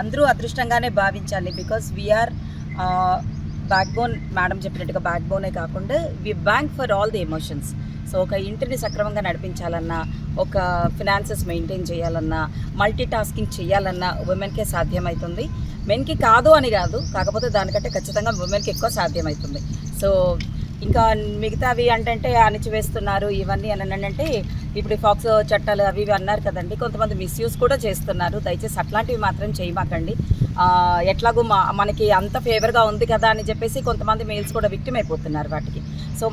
అందరూ అదృష్టంగానే భావించాలి. Because we are backbone, madam చెప్పినట్టుగా బ్యాక్ బోనే కాకుండా we bank for all the emotions. So ఒక ఇంటిని సక్రమంగా నడిపించాలన్నా, ఒక ఫినాన్సెస్ మెయింటైన్ చేయాలన్నా, మల్టీ టాస్కింగ్ చేయాలన్నా ఉమెన్కే సాధ్యమవుతుంది. మెన్కి కాదు అని కాదు, కాకపోతే దానికంటే ఖచ్చితంగా ఉమెన్కి ఎక్కువ సాధ్యమవుతుంది. సో ఇంకా మిగతావి అంటే అణిచివేస్తున్నారు ఇవన్నీ అని అంటే ఇప్పుడు ఫాక్సో చట్టాలు అవి ఇవి అన్నారు కదండి, కొంతమంది మిస్యూజ్ కూడా చేస్తున్నారు. దయచేసి అట్లాంటివి మాత్రం చేయమాకండి. ఎట్లాగో మనకి అంత ఫేవర్గా ఉంది కదా అని చెప్పేసి కొంతమంది మేల్స్ కూడా విక్టిమ్ అయిపోతున్నారు వాటికి. సో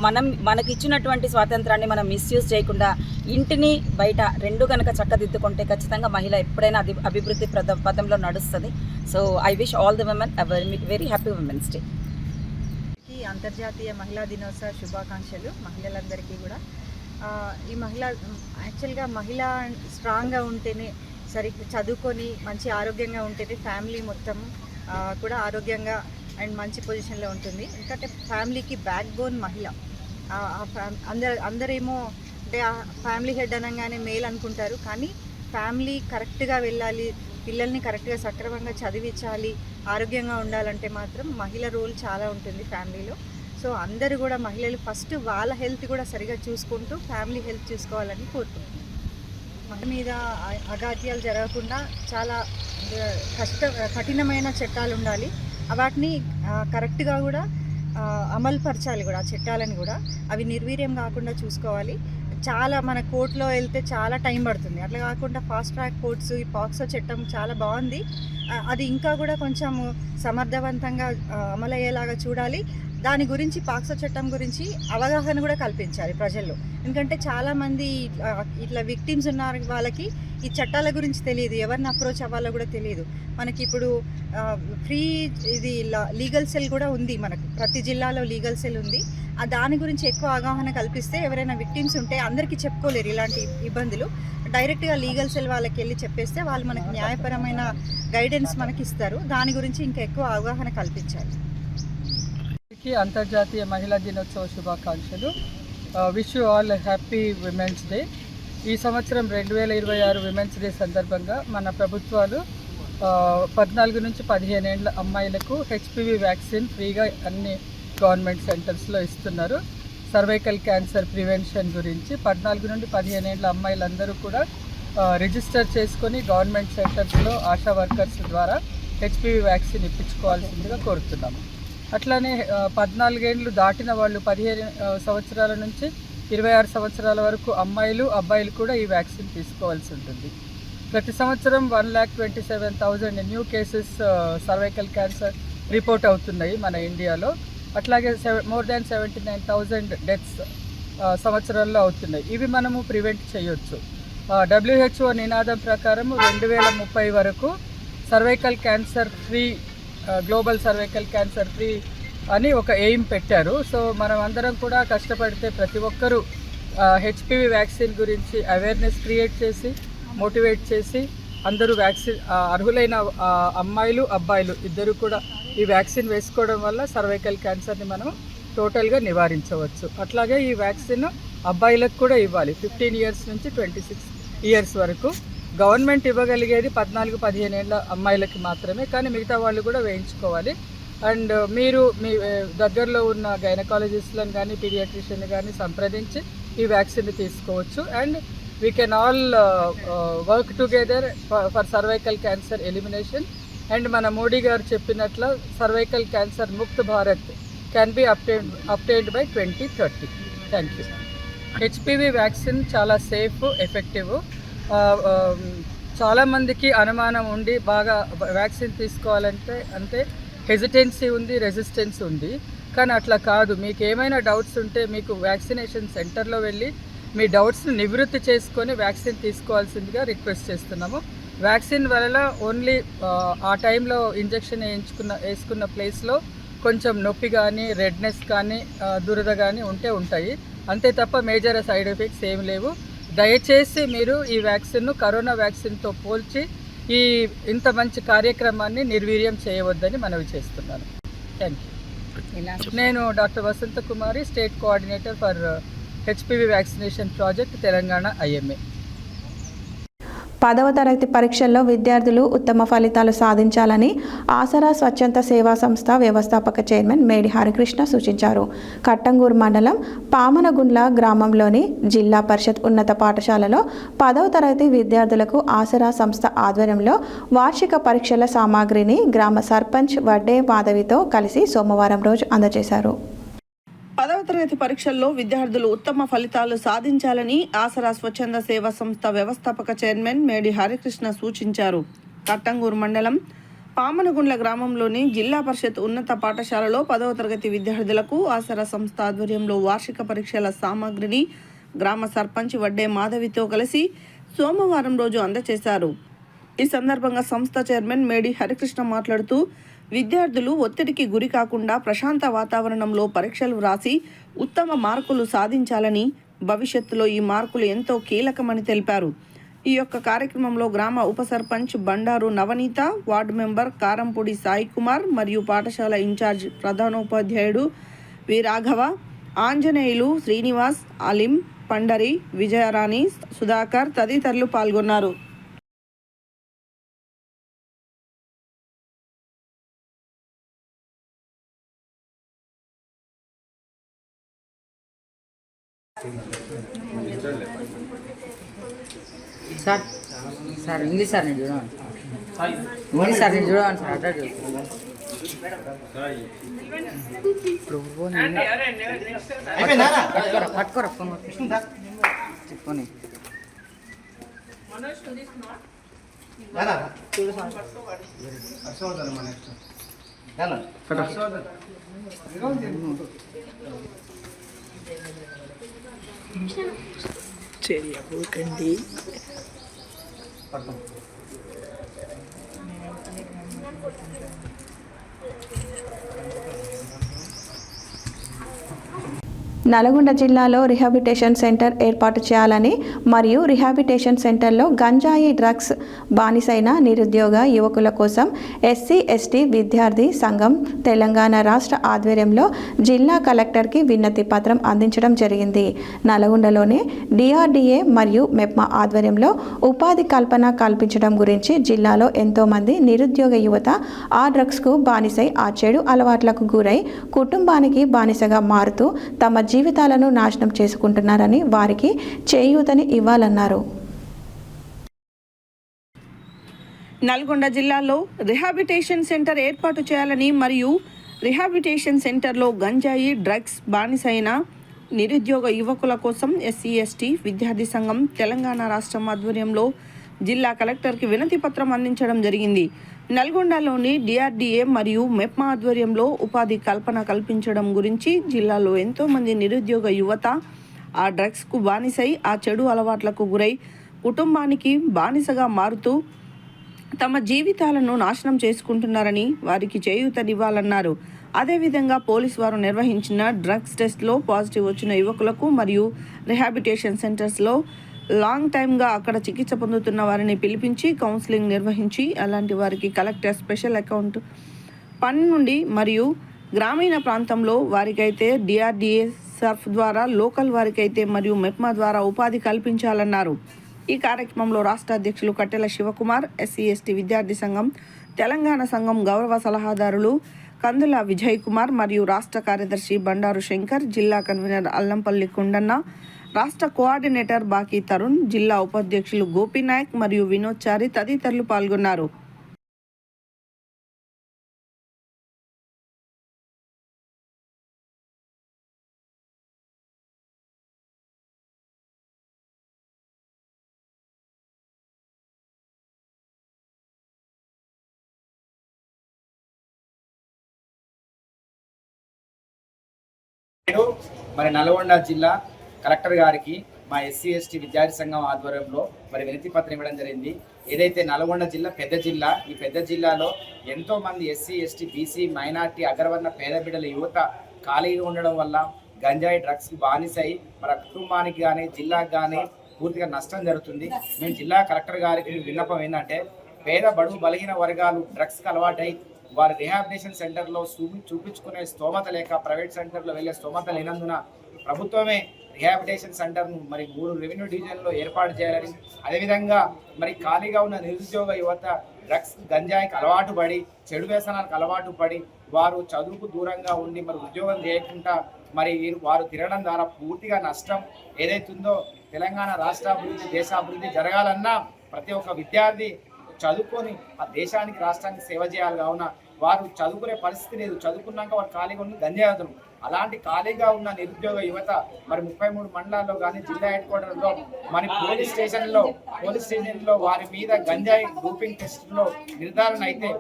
మనకి ఇచ్చినటువంటి స్వాతంత్రాన్ని మనం మిస్యూజ్ చేయకుండా ఇంటిని బయట రెండు కనుక చక్కదిద్దుకుంటే ఖచ్చితంగా మహిళ ఎప్పుడైనా అభివృద్ధి పదంలో నడుస్తుంది. So I wish all the women very happy women's day. అంతర్జాతీయ మహిళా దినోత్సవ శుభాకాంక్షలు మహిళలందరికీ కూడా. ఈ యాక్చువల్గా మహిళ స్ట్రాంగ్గా ఉంటేనే, సరిగ్గా చదువుకొని మంచి ఆరోగ్యంగా ఉంటేనే ఫ్యామిలీ మొత్తం కూడా ఆరోగ్యంగా అండ్ మంచి పొజిషన్లో ఉంటుంది. ఎందుకంటే ఫ్యామిలీకి బ్యాక్ బోన్ మహిళ. అందరేమో అంటే ఫ్యామిలీ హెడ్ అనగానే మేల్ అనుకుంటారు, కానీ ఫ్యామిలీ కరెక్ట్గా వెళ్ళాలి, పిల్లల్ని కరెక్ట్గా సక్రమంగా చదివించాలి, ఆరోగ్యంగా ఉండాలంటే మాత్రం మహిళ రోల్ చాలా ఉంటుంది ఫ్యామిలీలో. సో అందరూ కూడా మహిళలు ఫస్ట్ వాళ్ళ హెల్త్ కూడా సరిగా చూసుకుంటూ ఫ్యామిలీ హెల్త్ చూసుకోవాలని కోరుకుంటున్నాను. మహిళ మీద అఘాత్యాలు జరగకుండా చాలా కఠినమైన చట్టాలు ఉండాలి. వాటిని కరెక్ట్గా కూడా అమలుపరచాలి కూడా, చట్టాలను కూడా అవి నిర్వీర్యం కాకుండా చూసుకోవాలి. చాలా మన కోర్టులో వెళ్తే చాలా టైం పడుతుంది. అట్లా కాకుండా ఫాస్ట్ ట్రాక్ కోర్ట్స్, ఈ పాక్సో చట్టం చాలా బాగుంది. అది ఇంకా కూడా కొంచెం సమర్థవంతంగా అమలయ్యేలాగా చూడాలి. దాని గురించి పాక్సో చట్టం గురించి అవగాహన కూడా కల్పించాలి ప్రజల్లో. ఎందుకంటే చాలామంది ఇట్లా విక్టిమ్స్ ఉన్నారు, వాళ్ళకి ఈ చట్టాల గురించి తెలియదు, ఎవరిని అప్రోచ్ అవ్వాలో కూడా తెలియదు. మనకి ఇప్పుడు ఫ్రీ ఇది లీగల్ సెల్ కూడా ఉంది, మనకు ప్రతి జిల్లాలో లీగల్ సెల్ ఉంది. దాని గురించి ఎక్కువ అవగాహన కల్పిస్తే ఎవరైనా విక్టిమ్స్ ఉంటే అందరికీ చెప్పుకోలేరు ఇలాంటి ఇబ్బందులు. డైరెక్ట్గా లీగల్ సెల్ వాళ్ళకి వెళ్ళి చెప్పేస్తే వాళ్ళు మనకి న్యాయపరమైన గైడెన్స్ మనకి ఇస్తారు. దాని గురించి ఇంకా ఎక్కువ అవగాహన కల్పించాలి. అంతర్జాతీయ మహిళా దినోత్సవ శుభాకాంక్షలు. Wish you all happy women's day. ఈ సంవత్సరం 2026 విమెన్స్ డే సందర్భంగా మన ప్రభుత్వాలు 14 నుంచి 15 ఏళ్ళ అమ్మాయిలకు హెచ్పివి వ్యాక్సిన్ ఫ్రీగా అన్ని గవర్నమెంట్ సెంటర్స్లో ఇస్తున్నారు. సర్వైకల్ క్యాన్సర్ ప్రివెన్షన్ గురించి 14 నుండి 15 ఏళ్ళ అమ్మాయిలందరూ కూడా రిజిస్టర్ చేసుకొని గవర్నమెంట్ సెంటర్స్లో ఆశా వర్కర్స్ ద్వారా హెచ్పివి వ్యాక్సిన్ ఇప్పించుకోవాల్సిందిగా కోరుతున్నాము. అట్లానే 14 ఏళ్ళు దాటిన వాళ్ళు 15 సంవత్సరాల నుంచి 26 సంవత్సరాల వరకు అమ్మాయిలు అబ్బాయిలు కూడా ఈ వ్యాక్సిన్ తీసుకోవాల్సి ఉంటుంది. ప్రతి సంవత్సరం 1,27,000 new cases cervical cancer report అవుతున్నాయి మన ఇండియాలో. అట్లాగే మోర్ దాన్ 79,000 డెత్స్ సంవత్సరాల్లో అవుతున్నాయి. ఇవి మనము ప్రివెంట్ చేయొచ్చు. WHO నినాదం ప్రకారం 2030 వరకు cervical cancer free, global cervical cancer free అని ఒక ఎయిమ్ పెట్టారు. సో మనం అందరం కూడా కష్టపడితే ప్రతి ఒక్కరూ హెచ్పివి వ్యాక్సిన్ గురించి అవేర్నెస్ క్రియేట్ చేసి మోటివేట్ చేసి అందరూ వ్యాక్సిన్ అర్హులైన అమ్మాయిలు అబ్బాయిలు ఇద్దరు కూడా ఈ వ్యాక్సిన్ వేసుకోవడం వల్ల సర్వైకల్ క్యాన్సర్ని మనం టోటల్గా నివారించవచ్చు. అట్లాగే ఈ వ్యాక్సిన్ అబ్బాయిలకు కూడా ఇవ్వాలి. 15 ఇయర్స్ నుంచి 26 ఇయర్స్ వరకు. గవర్నమెంట్ ఇవ్వగలిగేది 14-15 ఏళ్ళ అమ్మాయిలకి మాత్రమే, కానీ మిగతా వాళ్ళు కూడా వేయించుకోవాలి. అండ్ మీరు మీ దగ్గరలో ఉన్న గైనకాలజిస్ట్లను కానీ పీడియాట్రిషియన్ కానీ సంప్రదించి ఈ వ్యాక్సిన్ తీసుకోవచ్చు. And we can all work together for cervical cancer elimination. And మన మోడీ గారు చెప్పినట్లు cervical cancer Mukt Bharat can be obtained by 2030. Thank you. HPV vaccine చాలా సేఫ్, ఎఫెక్టివ్. చాలామందికి అనుమానం ఉండి బాగా వ్యాక్సిన్ తీసుకోవాలంటే హెజిటెన్సీ ఉంది, రెసిస్టెన్స్ ఉంది. కానీ అట్లా కాదు. మీకు ఏమైనా డౌట్స్ ఉంటే మీకు వ్యాక్సినేషన్ సెంటర్లో వెళ్ళి మీ డౌట్స్ని నివృత్తి చేసుకొని వ్యాక్సిన్ తీసుకోవాల్సిందిగా రిక్వెస్ట్ చేస్తున్నాము. వ్యాక్సిన్ వల్ల ఓన్లీ ఆ టైంలో ఇంజెక్షన్ వేసుకున్న ప్లేస్లో కొంచెం నొప్పి కానీ రెడ్నెస్ కానీ దురద కానీ ఉంటాయి. అంతే తప్ప మేజర్ సైడ్ ఎఫెక్ట్స్ ఏమి లేవు. దయచేసి మీరు ఈ వ్యాక్సిన్ను కరోనా వ్యాక్సిన్తో పోల్చి ఇంత మంచి కార్యక్రమాన్ని నిర్వీర్యం చేయవద్దని మనవి చేస్తున్నాను. Thank you. నేను doctor Vasantha Kumari, state coordinator for HPV vaccination project, Telangana IMA. 10వ తరగతి పరీక్షల్లో విద్యార్థులు ఉత్తమ ఫలితాలు సాధించాలని ఆసరా స్వచ్ఛంద సేవా సంస్థ వ్యవస్థాపక చైర్మన్ మేడి హరికృష్ణ సూచించారు. కట్టంగూరు మండలం పామనగుండ్ల గ్రామంలోని జిల్లా పరిషత్ ఉన్నత పాఠశాలలో 10వ తరగతి విద్యార్థులకు ఆసరా సంస్థ ఆధ్వర్యంలో వార్షిక పరీక్షల సామాగ్రిని గ్రామ సర్పంచ్ వడ్డే మాధవితో కలిసి సోమవారం రోజు అందజేశారు. 10వ తరగతి పరీక్షల్లో విద్యార్థులు ఉత్తమ ఫలితాలు సాధించాలని ఆసరా స్వచ్ఛంద సేవా సంస్థ వ్యవస్థాపక చైర్మన్ మేడి హరికృష్ణ సూచించారు. కట్టంగూరు మండలం పామనగుండ్ల గ్రామంలోని జిల్లా పరిషత్ ఉన్నత పాఠశాలలో 10వ తరగతి విద్యార్థులకు ఆసరా సంస్థ ఆధ్వర్యంలో వార్షిక పరీక్షల సామాగ్రిని గ్రామ సర్పంచ్ వడ్డే మాధవితో కలిసి సోమవారం రోజు అందజేశారు. ఈ సందర్భంగా సంస్థ చైర్మన్ మేడి హరికృష్ణ మాట్లాడుతూ విద్యార్థులు ఒత్తిడికి గురి కాకుండా ప్రశాంత వాతావరణంలో పరీక్షలు వ్రాసి ఉత్తమ మార్కులు సాధించాలని, భవిష్యత్తులో ఈ మార్కులు ఎంతో కీలకమని తెలిపారు. ఈ యొక్క కార్యక్రమంలో గ్రామ ఉప సర్పంచ్ బండారు నవనీత, వార్డు మెంబర్ కారంపూడి సాయి కుమార్ మరియు పాఠశాల ఇన్ఛార్జ్ ప్రధానోపాధ్యాయుడు వి రాఘవ, ఆంజనేయులు, శ్రీనివాస్, అలీం, పండరి, విజయరాణి, సుధాకర్ తదితరులు పాల్గొన్నారు. సార్ ఇంగ్లీష్ సార్ నేను చూడండి, ఇంగ్లీష్ సార్ నేను చూడండి సార్. అట్లా పట్టుకోరా ఫోన్ చెప్పుకొని చెయ్యకండి. నల్గొండ జిల్లాలో రిహాబిటేషన్ సెంటర్ ఏర్పాటు చేయాలని మరియు రిహాబిటేషన్ సెంటర్లో గంజాయి డ్రగ్స్ బానిసైన నిరుద్యోగ యువకుల కోసం SC/ST విద్యార్థి సంఘం తెలంగాణ రాష్ట్ర ఆధ్వర్యంలో జిల్లా కలెక్టర్కి విన్నతి పత్రం అందించడం జరిగింది. నల్గొండలోని DRDA మరియు మెప్మా ఆధ్వర్యంలో ఉపాధి కల్పించడం గురించి జిల్లాలో ఎంతోమంది నిరుద్యోగ యువత ఆ డ్రగ్స్కు బానిసై ఆ చెడు అలవాట్లకు గురై కుటుంబానికి బానిసగా మారుతూ తమ జీవితాలను నాశనం చేసుకుంటున్నారని వారికి చేయూతని ఇవ్వాలన్నారు. నల్గొండ జిల్లాలో రిహాబిటేషన్ సెంటర్ ఏర్పాటు చేయాలని మరియు రిహాబిటేషన్ సెంటర్లో గంజాయి డ్రగ్స్ బానిసైన నిరుద్యోగ యువకుల కోసం SC/ST విద్యార్థి సంఘం తెలంగాణ రాష్ట్రం ఆధ్వర్యంలో జిల్లా కలెక్టర్కి వినతి పత్రం అందించడం జరిగింది. నల్గొండలోని DRDA మరియు మెప్మా ఆధ్వర్యంలో ఉపాధి కల్పించడం గురించి జిల్లాలో ఎంతోమంది నిరుద్యోగ యువత ఆ డ్రగ్స్కు బానిసై ఆ చెడు అలవాట్లకు గురై కుటుంబానికి బానిసగా మారుతూ తమ జీవితాలను నాశనం చేసుకుంటున్నారని వారికి చేయూతనివ్వాలన్నారు. అదేవిధంగా పోలీసు వారు నిర్వహించిన డ్రగ్స్ టెస్ట్లో పాజిటివ్ వచ్చిన యువకులకు మరియు రిహాబిలిటేషన్ సెంటర్స్లో లాంగ్ టైమ్గా అక్కడ చికిత్స పొందుతున్న వారిని పిలిపించి కౌన్సిలింగ్ నిర్వహించి అలాంటి వారికి కలెక్టర్ స్పెషల్ అకౌంట్ ఫండ్ నుండి మరియు గ్రామీణ ప్రాంతంలో వారికైతే డిఆర్డిఏ సర్ఫ్ ద్వారా, లోకల్ వారికైతే మరియు మెప్మా ద్వారా ఉపాధి కల్పించాలన్నారు. ఈ కార్యక్రమంలో రాష్ట్ర అధ్యక్షులు కట్టెల శివకుమార్, ఎస్సీ ఎస్టీ విద్యార్థి సంఘం, తెలంగాణ సంఘం గౌరవ సలహాదారులు కందుల విజయ్ కుమార్ మరియు రాష్ట్ర కార్యదర్శి బండారు శంకర్, జిల్లా కన్వీనర్ అల్లంపల్లి కుండన్న, రాష్ట్ర కోఆర్డినేటర్ బాకీ తరుణ్, జిల్లా ఉపాధ్యక్షులు గోపీనాయక్ మరియు వినోద్ చారి తదితరులు పాల్గొన్నారు. మరి నల్గొండ జిల్లా కలెక్టర్ గారికి మా ఎస్సీ ఎస్టీ విద్యార్థి సంఘం ఆధ్వర్యంలో మరి వినతి పత్రం ఇవ్వడం జరిగింది. ఏదైతే నల్గొండ జిల్లా పెద్ద జిల్లా, ఈ పెద్ద జిల్లాలో ఎంతోమంది ఎస్సీ ఎస్టీ బీసీ మైనార్టీ అగ్రవర్ణ పేద బిడ్డల యువత ఖాళీగా ఉండడం వల్ల గంజాయి డ్రగ్స్కి బానిసై మన కుటుంబానికి కానీ జిల్లాకు కానీ పూర్తిగా నష్టం జరుగుతుంది. మేము జిల్లా కలెక్టర్ గారికి విన్నపం ఏంటంటే, పేద బడుగు బలహీన వర్గాలు డ్రగ్స్కి అలవాటై వారి రిహాబిలిటేషన్ సెంటర్లో చూపించుకునే స్తోమత లేక ప్రైవేట్ సెంటర్లో వెళ్ళే స్తోమత లేనందున ప్రభుత్వమే రిహాబిలిటేషన్ సెంటర్ను మరి 3 రెవెన్యూ డివిజన్లో ఏర్పాటు చేయాలని, అదేవిధంగా మరి ఖాళీగా ఉన్న నిరుద్యోగ యువత డ్రగ్స్ గంజాయికి అలవాటు పడి చెడు వ్యసనాలకు అలవాటు పడి వారు చదువుకు దూరంగా ఉండి మరి ఉద్యోగం చేయకుండా మరి వారు తిరగడం ద్వారా పూర్తిగా నష్టం ఏదైతుందో తెలంగాణ రాష్ట్రాభివృద్ధి దేశాభివృద్ధి జరగాలన్నా ప్రతి ఒక్క విద్యార్థి చదువుకొని ఆ దేశానికి రాష్ట్రానికి సేవ చేయాలి. కావున వారు చదువుకునే పరిస్థితి లేదు, చదువుకున్నాక వారు ఖాళీగా ఉండి గంజాయి. అలాంటి ఖాళీగా ఉన్న నిరుద్యోగ యువత మరి 33 మండలాల్లో కానీ జిల్లా హెడ్ క్వార్టర్లో మరి పోలీస్ స్టేషన్లో వారి మీద గంజాయి గ్రూపింగ్ టెస్ట్లో నిర్ధారణ అయితే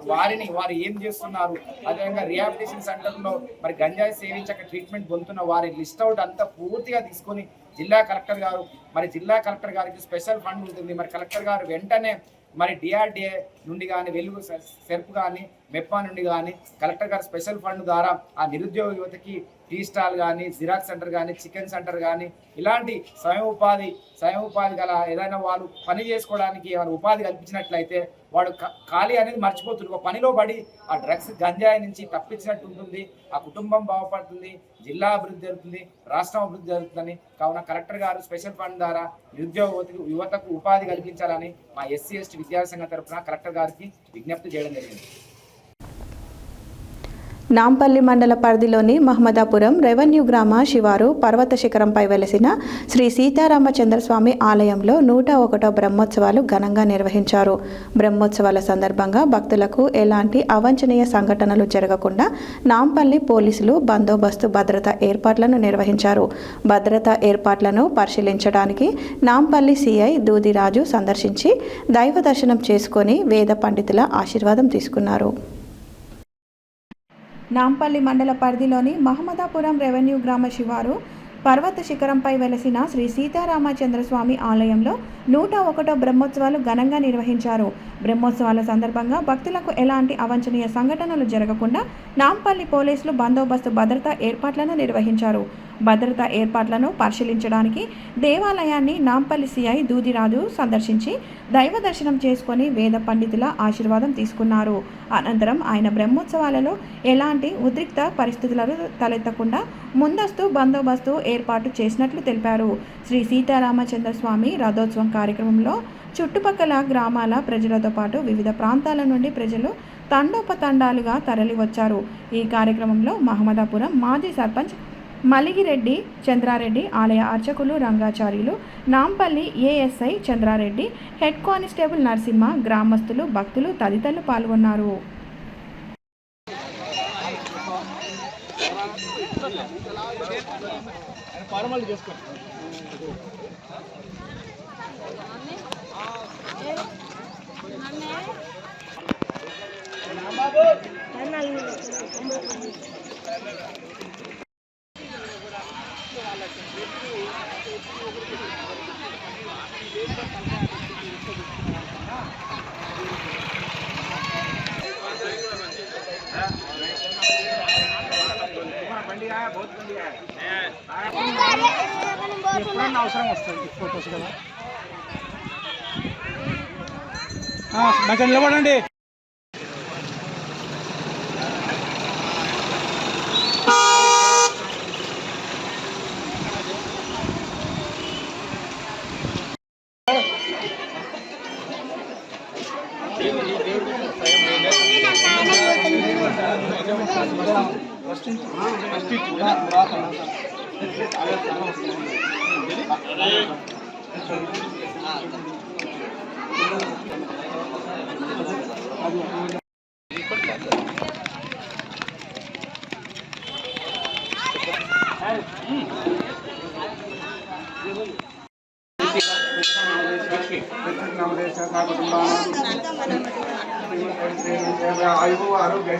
వారు ఏం చేస్తున్నారు, అదేవిధంగా రిహాబిలిటేషన్ సెంటర్లో మరి గంజాయి సేవించక ట్రీట్మెంట్ పొందుతున్న వారి లిస్ట్ అవుట్ అంతా పూర్తిగా తీసుకొని జిల్లా కలెక్టర్ గారికి స్పెషల్ ఫండ్ ఉంటుంది. మరి కలెక్టర్ గారు వెంటనే మరి డిఆర్డిఏ నుండి కానీ, వెలుగు సెర్ప్ కానీ, మెప్మా నుండి కానీ కలెక్టర్ గారు స్పెషల్ ఫండ్ ద్వారా ఆ నిరుద్యోగ యువతకి టీ స్టాల్ కానీ, జిరాక్స్ సెంటర్ కానీ, చికెన్ సెంటర్ కానీ ఇలాంటి స్వయం ఉపాధి గల ఏదైనా వాళ్ళు పని చేసుకోవడానికి ఏమైనా ఉపాధి కల్పించినట్లయితే వాడు ఖాళీ అనేది మర్చిపోతుంది. ఒక పనిలో పడి ఆ డ్రగ్స్ గంజాయి నుంచి తప్పించినట్టు ఉంటుంది, ఆ కుటుంబం బాగుపడుతుంది, జిల్లా అభివృద్ధి జరుగుతుంది, రాష్ట్రం అభివృద్ధి జరుగుతుందని. కావున కలెక్టర్ గారు స్పెషల్ ఫండ్ ద్వారా నిరుద్యోగ యువతకు ఉపాధి కల్పించాలని మా ఎస్సీ ఎస్టీ విద్యార్థి సంఘం తరఫున కలెక్టర్ గారికి విజ్ఞప్తి చేయడం జరిగింది. నాంపల్లి మండల పరిధిలోని మహమ్మదాపురం రెవెన్యూ గ్రామ శివారు పర్వత శిఖరంపై వెలసిన శ్రీ సీతారామచంద్రస్వామి ఆలయంలో 101వ బ్రహ్మోత్సవాలు ఘనంగా నిర్వహించారు. బ్రహ్మోత్సవాల సందర్భంగా భక్తులకు ఎలాంటి అవాంఛనీయ సంఘటనలు జరగకుండా నాంపల్లి పోలీసులు బందోబస్తు భద్రతా ఏర్పాట్లను నిర్వహించారు. భద్రతా ఏర్పాట్లను పరిశీలించడానికి నాంపల్లి సిఐ దూదిరాజు సందర్శించి దైవ దర్శనం చేసుకొని వేద పండితుల ఆశీర్వాదం తీసుకున్నారు. నాంపల్లి మండల పరిధిలోని మహమ్మదాపురం రెవెన్యూ గ్రామ శివారు పర్వత శిఖరంపై వెలసిన శ్రీ సీతారామచంద్రస్వామి ఆలయంలో 101వ బ్రహ్మోత్సవాలు ఘనంగా నిర్వహించారు. బ్రహ్మోత్సవాల సందర్భంగా భక్తులకు ఎలాంటి అవాంఛనీయ సంఘటనలు జరగకుండా నాంపల్లి పోలీసులు బందోబస్తు భద్రతా ఏర్పాట్లను నిర్వహించారు. భద్రతా ఏర్పాట్లను పరిశీలించడానికి దేవాలయాన్ని నాంపల్లి సిఐ దూదిరాజు సందర్శించి దైవ దర్శనం చేసుకొని వేద పండితుల ఆశీర్వాదం తీసుకున్నారు. అనంతరం ఆయన బ్రహ్మోత్సవాలలో ఎలాంటి ఉద్రిక్త పరిస్థితులను తలెత్తకుండా ముందస్తు బందోబస్తు ఏర్పాటు చేసినట్లు తెలిపారు. శ్రీ సీతారామచంద్రస్వామి రథోత్సవం కార్యక్రమంలో చుట్టుపక్కల గ్రామాల ప్రజలతో పాటు వివిధ ప్రాంతాల నుండి ప్రజలు తండోపతండాలుగా తరలివచ్చారు. ఈ కార్యక్రమంలో మహమ్మదాపురం మాజీ సర్పంచ్ మలిగిరెడ్డి చంద్రారెడ్డి, ఆలయ అర్చకులు రంగాచార్యులు, Nampally ASI Chandrareddy, head constable Narasimha, గ్రామస్తులు, భక్తులు తదితరులు పాల్గొన్నారు. ఎప్పుడైనా అవసరం వస్తుంది ఫొటోస్ కదా. మంచిగా నిలబడండి. आयु आरोग्य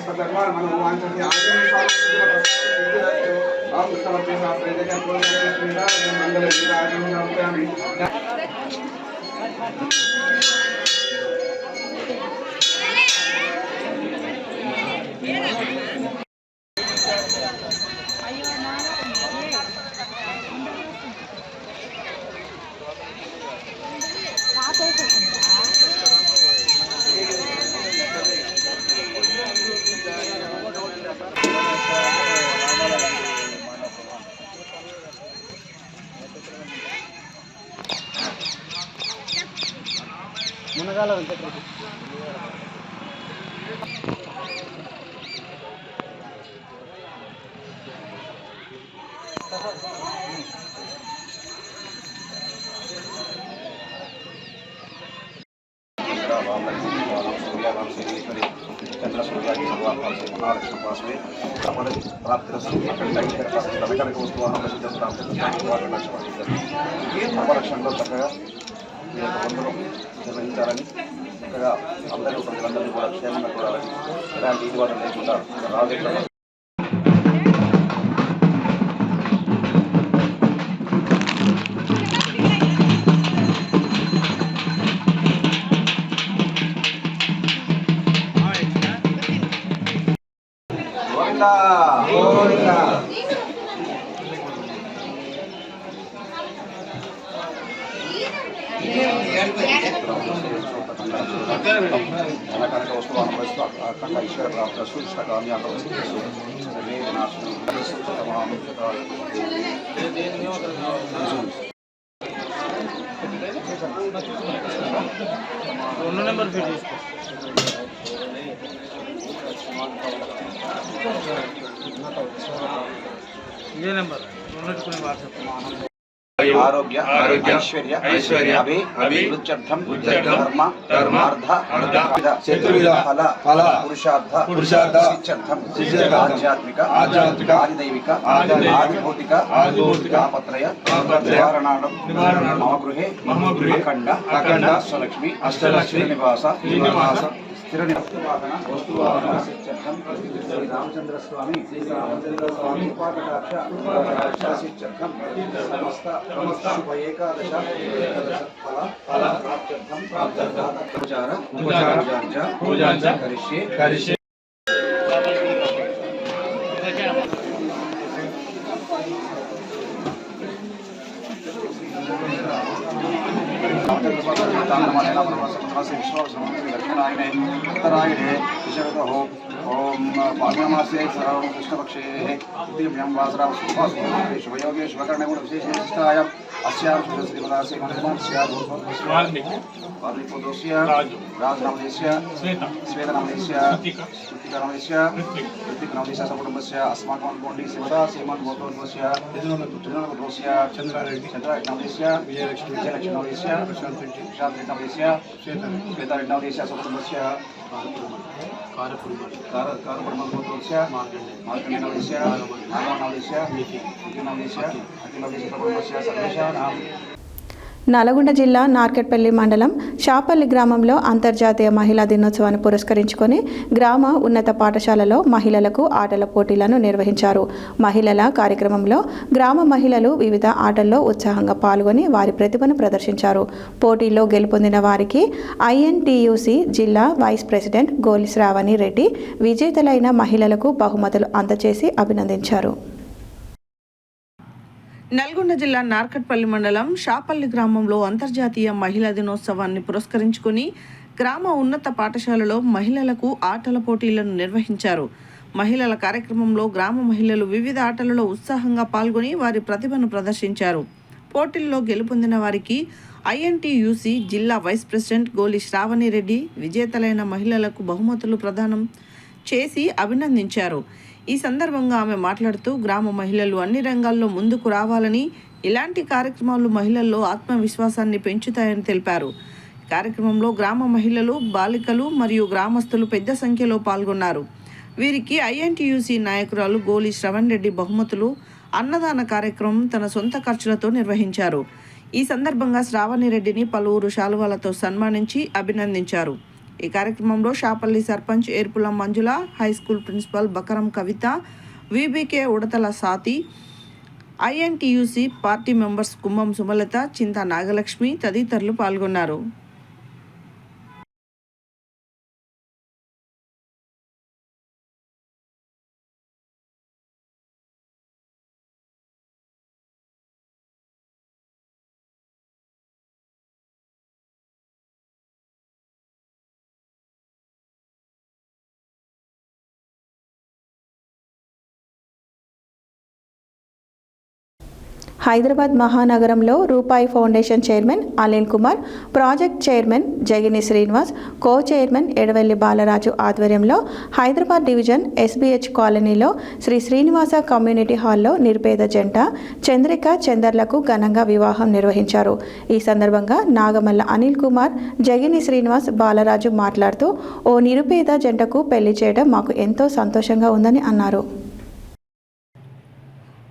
మునగాల వెంకటరెడ్డి. అపరక్షణలో చక్కగా నిర్వహించాలని, చక్కగా అందరూ ప్రజలందరూ కూడా క్షేమంగా చూడాలని, ఎలాంటి ఇబ్బందులు లేకుండా రాజకీయ కనక వస్తువాహన అఖండ ఈశ్వర ప్రాప్తస్సు ఇష్టకామ్యాస్తు సర్వే వినాశనం. నెంబర్ ఫిట్ చేసుకో. ఇదే నెంబర్ ఉన్నట్టుకుని వాట్సాప్. ఆరోగ్య ఐశ్వర్య వృత్యర్థం ధర్మ ధర్మార్థ చతుర్విధ ఫల పురుషార్థ సిద్ధ్యర్థం ఆధ్యాత్మిక ఆదిదైవిక ఆదిభౌతిక తాపత్రయ నివారణార్థం మమ గృహే అఖండ అష్టలక్ష్మి నివాస స్థిర వస్తువాహన సిద్ధ్యర్థం శ్రీ రామచంద్ర స్వామి సిద్ధ్యర్థం సమస్త శుభ ఏకాదశ ఫల ప్రాప్త్యర్థం పూజాంచ కరిష్యే. दक्षिणायने उत्तरायणे विशरतः ओम पाल्यमासे कृष्णपक्षे तृतीयं वासरां शुभयोगे शुभकर्णे गुणविशेषेष्ठायाम् अस्यां श्रीपदासे मनोमानस्य वाल्मीकिपुत्रस्य राजनामदेस्य श्वेतनामदेस्य कृतिकानामदेस्य कृतिकानामदेस्य सकुटुम्बस्य अस्माकं कोण्डी शिवदा सीमन् गोत्रोद्भवस्य पुत्रस्य चन्द्रारेड्डिनामदेस्य विजयलक्ष्मीनामदेस्य प्रशान्तरेड्डिनामदेस्य श्वेतारेड्डिनामदेस्य सकुटुम्बस्य कारकुर्मस्य मार्कण्डेयनामदेस्य नामनामदेस्य निखिलनामदेस्य अखिलनामदेस्य सकुटुम्बस्य सर्वेषां నల్గొండ జిల్లా నార్కెట్పల్లి మండలం షాపల్లి గ్రామంలో అంతర్జాతీయ మహిళా దినోత్సవాన్ని పురస్కరించుకొని గ్రామ ఉన్నత పాఠశాలలో మహిళలకు ఆటల పోటీలను నిర్వహించారు. మహిళల కార్యక్రమంలో గ్రామ మహిళలు వివిధ ఆటల్లో ఉత్సాహంగా పాల్గొని వారి ప్రతిభను ప్రదర్శించారు. పోటీల్లో గెలుపొందిన వారికి ఐఎన్టీయూసీ జిల్లా వైస్ ప్రెసిడెంట్ గోలి శ్రావణి రెడ్డి విజేతలైన మహిళలకు బహుమతులు అందజేసి అభినందించారు. నల్గొండ జిల్లా నార్కట్పల్లి మండలం షాపల్లి గ్రామంలో అంతర్జాతీయ మహిళా దినోత్సవాన్ని పురస్కరించుకొని గ్రామ ఉన్నత పాఠశాలలో మహిళలకు ఆటల పోటీలను నిర్వహించారు. మహిళల కార్యక్రమంలో గ్రామ మహిళలు వివిధ ఆటలలో ఉత్సాహంగా పాల్గొని వారి ప్రతిభను ప్రదర్శించారు. పోటీల్లో గెలుపొందిన వారికి INTUC జిల్లా వైస్ ప్రెసిడెంట్ గోలి శ్రావణి రెడ్డి విజేతలైన మహిళలకు బహుమతులు ప్రదానం చేసి అభినందించారు. ఈ సందర్భంగా ఆమె మాట్లాడుతూ గ్రామ మహిళలు అన్ని రంగాల్లో ముందుకు రావాలని, ఇలాంటి కార్యక్రమాలు మహిళల్లో ఆత్మవిశ్వాసాన్ని పెంచుతాయని తెలిపారు. కార్యక్రమంలో గ్రామ మహిళలు, బాలికలు మరియు గ్రామస్తులు పెద్ద సంఖ్యలో పాల్గొన్నారు. వీరికి INTUC నాయకురాలు గోలి శ్రవణ్ రెడ్డి బహుమతులు, అన్నదాన కార్యక్రమం తన సొంత ఖర్చులతో నిర్వహించారు. ఈ సందర్భంగా శ్రావణి రెడ్డిని పలువురు శాలువాలతో సన్మానించి అభినందించారు. ఈ కార్యక్రమంలో Shapalli sarpanch Erpula Manjula, high school principal Bakaram Kavitha, VBK Udathala Sathi, INTUC party members Kumbham Sumalatha, Chinta Nagalakshmi తదితరులు పాల్గొన్నారు. హైదరాబాద్ మహానగరంలో Rupayi foundation chairman Anil Kumar, project chairman Jagini Srinivas, co chairman Edavelli Balaraju ఆధ్వర్యంలో హైదరాబాద్ డివిజన్ SBH కాలనీలో శ్రీ శ్రీనివాస కమ్యూనిటీ హాల్లో నిరుపేద జంట చంద్రిక చందర్లకు ఘనంగా వివాహం నిర్వహించారు. ఈ సందర్భంగా నాగమల్ల అనిల్ కుమార్, జగిని శ్రీనివాస్, బాలరాజు మాట్లాడుతూ ఓ నిరుపేద జంటకు పెళ్లి చేయడం మాకు ఎంతో సంతోషంగా ఉందని అన్నారు.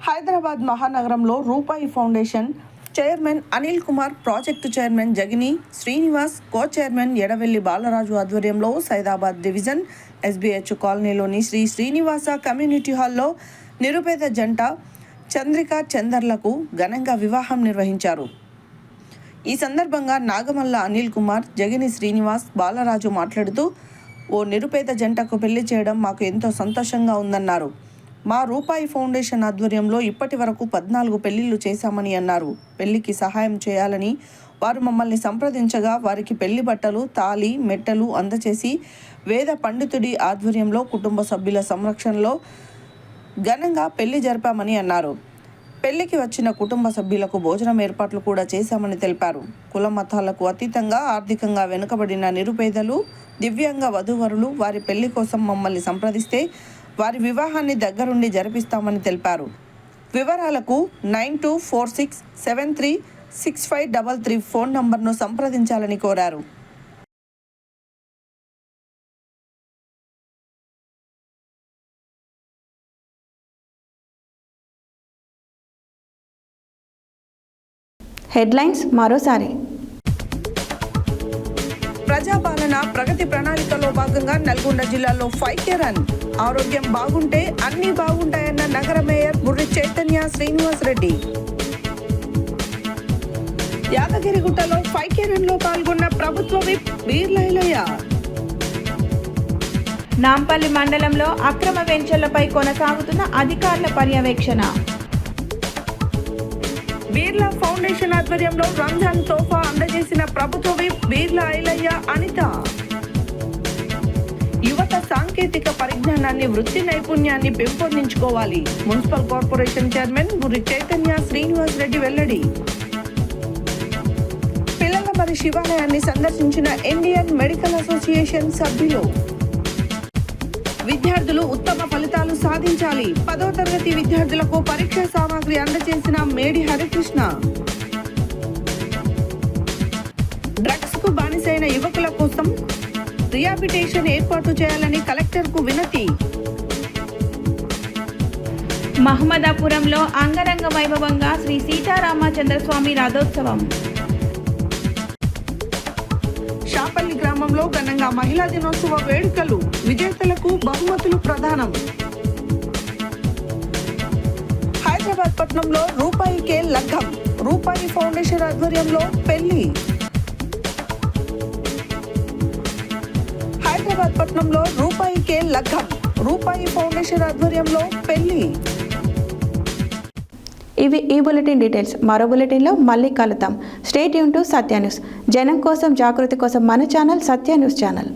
హైదరాబాద్ మహానగరంలో Rupayi foundation chairman Anil Kumar, project chairman Jagini Srinivas, co chairman Edavelli Balaraju ఆధ్వర్యంలో సైదాబాద్ డివిజన్ SBH కాలనీలోని శ్రీ శ్రీనివాస కమ్యూనిటీ హాల్లో నిరుపేద జంట చంద్రిక చందర్లకు ఘనంగా వివాహం నిర్వహించారు. ఈ సందర్భంగా నాగమల్ల అనిల్ కుమార్, జగిని శ్రీనివాస్, బాలరాజు మాట్లాడుతూ ఓ నిరుపేద జంటకు పెళ్లి చేయడం మాకు ఎంతో సంతోషంగా ఉందన్నారు. మా రూపాయి ఫౌండేషన్ ఆధ్వర్యంలో ఇప్పటి వరకు 14 పెళ్లిళ్లు చేశామని అన్నారు. పెళ్లికి సహాయం చేయాలని వారు మమ్మల్ని సంప్రదించగా వారికి పెళ్లి బట్టలు, తాళి, మెట్టలు అందచేసి వేద పండితుడి ఆధ్వర్యంలో కుటుంబ సభ్యుల సంరక్షణలో ఘనంగా పెళ్లి జరిపామని అన్నారు. పెళ్లికి వచ్చిన కుటుంబ సభ్యులకు భోజనం ఏర్పాట్లు కూడా చేశామని తెలిపారు. కుల మతాలకు అతీతంగా ఆర్థికంగా వెనుకబడిన నిరుపేదలు, దివ్యాంగ వధూవరులు వారి పెళ్లి కోసం మమ్మల్ని సంప్రదిస్తే వారి వివాహాన్ని దగ్గరుండి జరిపిస్తామని తెలిపారు. వివరాలకు 9246736533 ఫోన్ నంబర్ను సంప్రదించాలని కోరారు. హెడ్లైన్స్ మరోసారి. ప్రజాపాలన ప్రగతి ప్రణాళికలో భాగంగా నల్గొండ జిల్లాలో 5K రన్. ఆరోగ్యం బాగుంటే అన్నీ బాగుంటాయన్న నగర మేయర్ బుర్రి చైతన్య శ్రీనివాస్ రెడ్డి. యాదగిరిగుట్టలో 5K రన్లో పాల్గొన్న ప్రభుత్వ విప్ బీర్ల ఐలయ్య. నాంపల్లి మండలంలో అక్రమ వెంచర్లపై కొనసాగుతున్న అధికారుల పర్యవేక్షణ. బీర్లా ఫౌండేషన్ ఆధ్వర్యంలో రంజాన్ తోఫా అందజేసిన ప్రభుత్వ విప్ బీర్ల ఐలయ్య అనిత. యువత సాంకేతిక పరిజ్ఞానాన్ని, వృత్తి నైపుణ్యాన్ని పెంపొందించుకోవాలి. Municipal corporation chairman Burri Chaitanya Srinivas Reddy వెల్లడి. పిల్లలమరి శివాలయాన్ని సందర్శించిన ఇండియన్ మెడికల్ అసోసియేషన్ సభ్యులు. విద్యార్థులు ఉత్తమ ఫలితాలు సాధించాలి. 10వ తరగతి విద్యార్థులకు పరీక్షా సామాగ్రి అందజేసిన మేడి హరికృష్ణ. డ్రగ్స్ కు బానిసైన యువకుల కోసం రిహాబిలిటేషన్ ఏర్పాటు చేయాలని కలెక్టర్కు వినతి. మహమ్మదాపురంలో అంగరంగ వైభవంగా శ్రీ సీతారామచంద్రస్వామి రథోత్సవం. షాపల్లి గ్రామంలో ఘనంగా మహిళా దినోత్సవ వేడుకలు. విజేతలకు బహుమతులు ప్రదానం. హైదరాబాద్ పట్నంలో రూపాయికే లగ్గం. రూపాయి ఫౌండేషన్ ఆధ్వర్యంలో పెళ్లి. హైదరాబాద్ పట్నంలో రూపాయికే లగ్గం. రూపాయి ఫౌండేషన్ ఆధ్వర్యంలో పెళ్లి. ఇవి ఈ బులెటిన్ డీటెయిల్స్. మరో బులెటిన్లో మళ్ళీ కలుద్దాం. State Yoon to Satya news. జనం కోసం, జాగృతి కోసం మన ఛానల్ సత్య న్యూస్ ఛానల్.